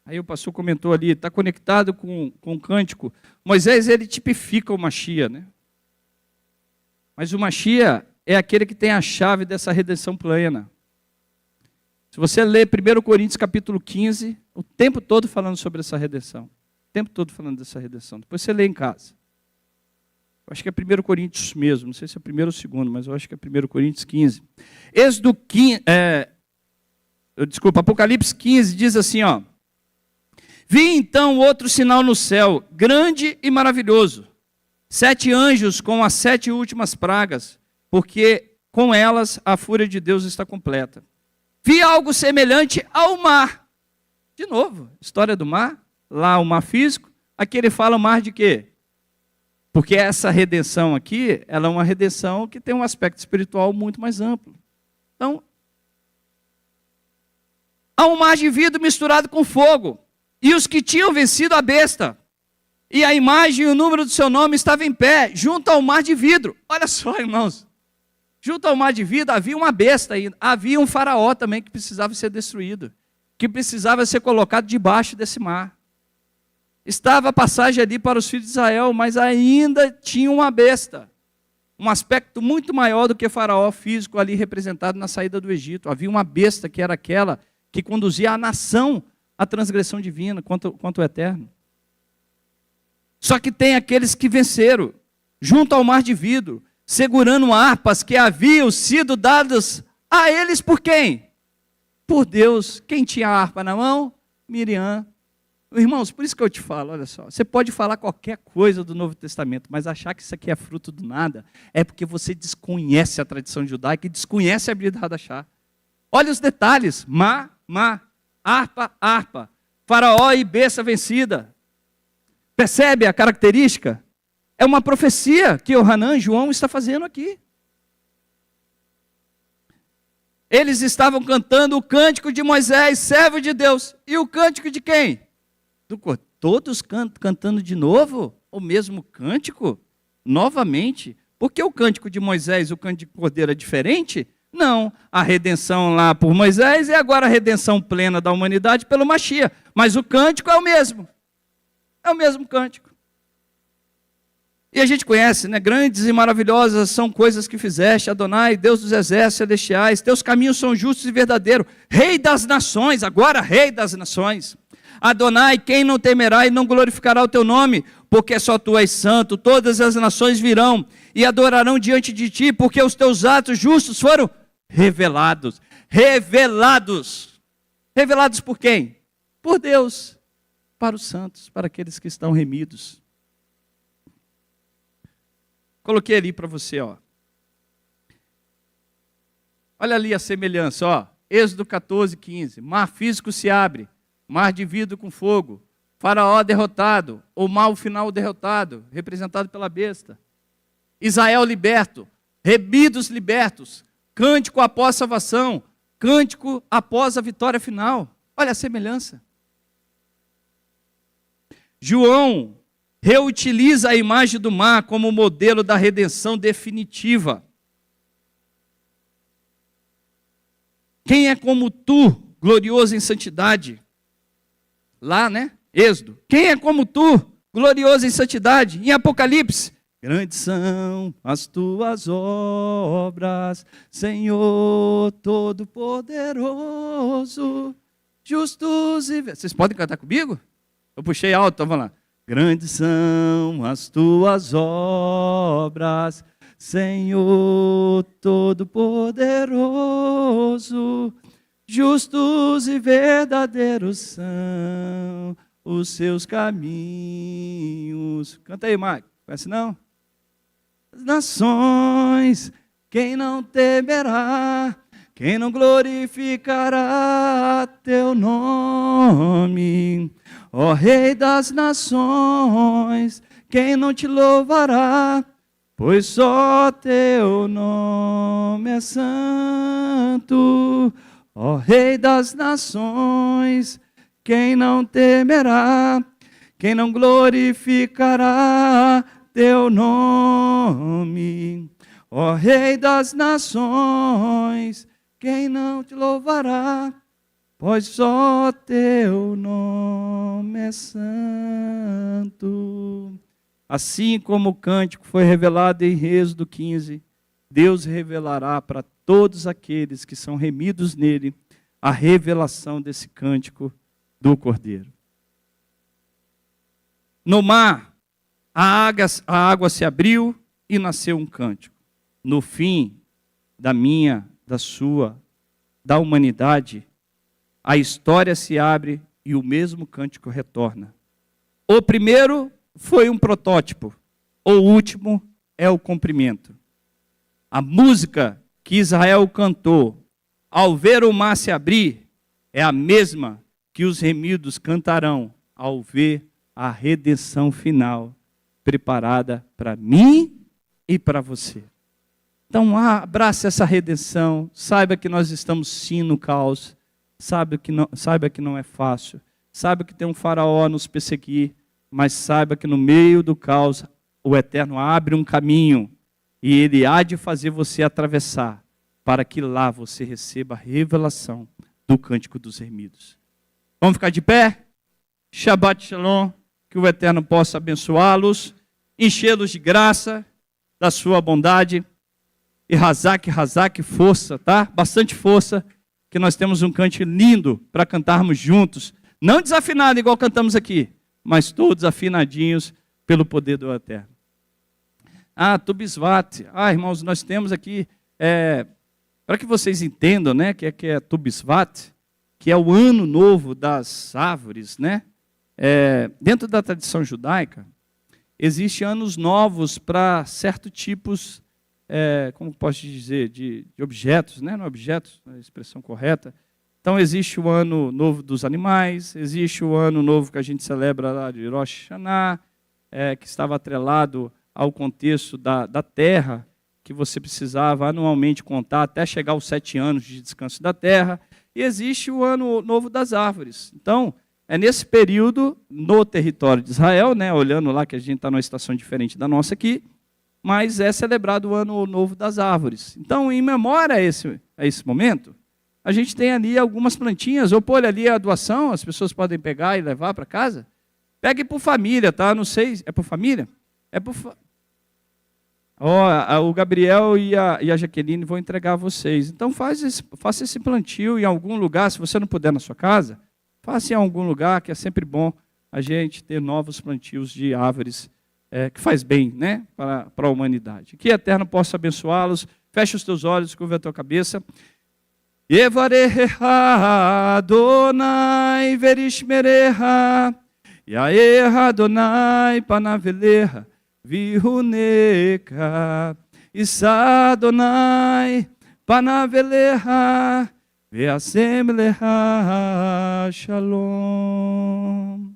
Aí o pastor comentou ali, está conectado com o cântico. Moisés, ele tipifica o Machia, né? Mas o Machia é aquele que tem a chave dessa redenção plena. Se você ler 1 Coríntios capítulo 15, o tempo todo falando sobre essa redenção. O tempo todo falando dessa redenção. Depois você lê em casa. Eu acho que é 1 Coríntios mesmo, não sei se é 1 ou 2, mas eu acho que é 1 Coríntios 15. Apocalipse 15 diz assim, ó. Vi então outro sinal no céu, grande e maravilhoso. 7 anjos com as 7 últimas pragas, porque com elas a fúria de Deus está completa. Vi algo semelhante ao mar. De novo, história do mar, lá o mar físico. Aqui ele fala o mar de quê? Porque essa redenção aqui, ela é uma redenção que tem um aspecto espiritual muito mais amplo. Então, há um mar de vidro misturado com fogo. E os que tinham vencido a besta, e a imagem e o número do seu nome estavam em pé, junto ao mar de vidro. Olha só, irmãos. Junto ao mar de vidro havia uma besta ainda. Havia um faraó também que precisava ser destruído. Que precisava ser colocado debaixo desse mar. Estava a passagem ali para os filhos de Israel, mas ainda tinha uma besta. Um aspecto muito maior do que faraó físico ali representado na saída do Egito. Havia uma besta que era aquela que conduzia a nação à transgressão divina quanto o eterno. Só que tem aqueles que venceram, junto ao mar de vidro, segurando harpas que haviam sido dadas a eles por quem? Por Deus. Quem tinha a harpa na mão? Miriam. Irmãos, por isso que eu te falo, olha só, você pode falar qualquer coisa do Novo Testamento, mas achar que isso aqui é fruto do nada, é porque você desconhece a tradição judaica e desconhece a habilidade de achar. Olha os detalhes, harpa, faraó e besta vencida. Percebe a característica? É uma profecia que Yohanan, João, está fazendo aqui. Eles estavam cantando o cântico de Moisés, servo de Deus. E o cântico de quem? Todos cantando de novo o mesmo cântico? Novamente? Porque o cântico de Moisés, o cântico de Cordeiro é diferente? Não, a redenção lá por Moisés e agora a redenção plena da humanidade pelo Machia. Mas o cântico é o mesmo. É o mesmo cântico. E a gente conhece, né? Grandes e maravilhosas são coisas que fizeste, Adonai, Deus dos exércitos celestiais. Teus caminhos são justos e verdadeiros. Rei das nações, agora Rei das nações. Adonai, quem não temerá e não glorificará o teu nome? Porque só tu és santo. Todas as nações virão e adorarão diante de ti, porque os teus atos justos foram revelados. Revelados. Revelados por quem? Por Deus. Para os santos, para aqueles que estão remidos. Coloquei ali para você, ó. Olha ali a semelhança, ó. Êxodo 14, 15. Mar físico se abre, mar de vidro com fogo. Faraó derrotado, ou mal final derrotado, representado pela besta. Israel liberto, remidos libertos. Cântico após salvação, cântico após a vitória final. Olha a semelhança. João reutiliza a imagem do mar como modelo da redenção definitiva. Quem é como tu, glorioso em santidade? Lá, né? Êxodo. Quem é como tu, glorioso em santidade? Em Apocalipse. Grandes são as tuas obras, Senhor Todo-Poderoso, justos e... Vocês podem cantar comigo? Eu puxei alto, então vamos lá. Grandes são as tuas obras, Senhor Todo-Poderoso, justos e verdadeiros são os seus caminhos. Canta aí, Mike. Conhece não? As nações, quem não temerá, quem não glorificará teu nome? Ó Rei das nações, quem não te louvará? Pois só teu nome é santo. Ó Rei das nações, quem não temerá, quem não glorificará teu nome? Ó Rei das nações, quem não te louvará? Pois só teu nome é santo. Assim como o cântico foi revelado em Êxodo 15, Deus revelará para todos aqueles que são remidos nele a revelação desse cântico do Cordeiro. No mar, a água se abriu e nasceu um cântico. No fim da minha, da sua, da humanidade, a história se abre e o mesmo cântico retorna. O primeiro foi um protótipo, o último é o cumprimento. A música que Israel cantou ao ver o mar se abrir é a mesma que os remidos cantarão ao ver a redenção final preparada para mim e para você. Então abrace essa redenção, saiba que nós estamos sim no caos, saiba que não é fácil, saiba que tem um faraó a nos perseguir, mas saiba que no meio do caos o Eterno abre um caminho e Ele há de fazer você atravessar para que lá você receba a revelação do Cântico dos Remidos. Vamos ficar de pé? Shabbat Shalom, que o Eterno possa abençoá-los, enchê-los de graça, da sua bondade, e Hazak, força, tá? Bastante força, que nós temos um cântico lindo para cantarmos juntos, não desafinado igual cantamos aqui, mas todos afinadinhos pelo poder do Eterno. Tubisvat. Irmãos, nós temos aqui, para que vocês entendam, né, que é Tubisvat, que é o ano novo das árvores, né? Dentro da tradição judaica, existem anos novos para certos tipos, como posso dizer, de objetos, né? Não é objetos, é a expressão correta. Então, existe o ano novo dos animais, existe o ano novo que a gente celebra lá de Rosh Hashanah, que estava atrelado ao contexto da terra, que você precisava anualmente contar até chegar aos 7 anos de descanso da terra. E existe o ano novo das árvores. Então, é nesse período, no território de Israel, né, olhando lá que a gente está numa estação diferente da nossa aqui, mas é celebrado o ano novo das árvores. Então, em memória a esse momento, a gente tem ali algumas plantinhas, ou pôr ali a doação, as pessoas podem pegar e levar para casa. Pegue por família, tá? Não sei, é por família? O Gabriel e a Jaqueline vão entregar a vocês. Então faça esse plantio em algum lugar, se você não puder na sua casa, faça em algum lugar, que é sempre bom a gente ter novos plantios de árvores, que faz bem, né, para a humanidade. Que o Eterno possa abençoá-los. Feche os teus olhos, curva a tua cabeça. Yevareha Adonai verishmereha, Yaeha Adonai panaveleha, Vihuneka, Issa Adonai panaveleha, Veasem leha shalom.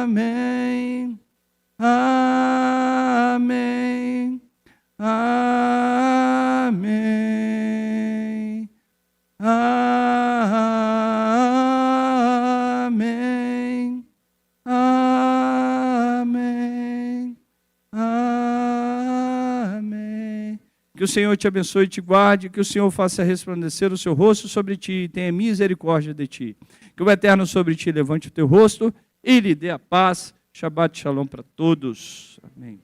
Amém. Amém. Amém. Amém. Amém. Amém. Que o Senhor te abençoe e te guarde, que o Senhor faça resplandecer o seu rosto sobre ti e tenha misericórdia de ti. Que o Eterno sobre ti levante o teu rosto e lhe dê a paz. Shabbat Shalom para todos. Amém.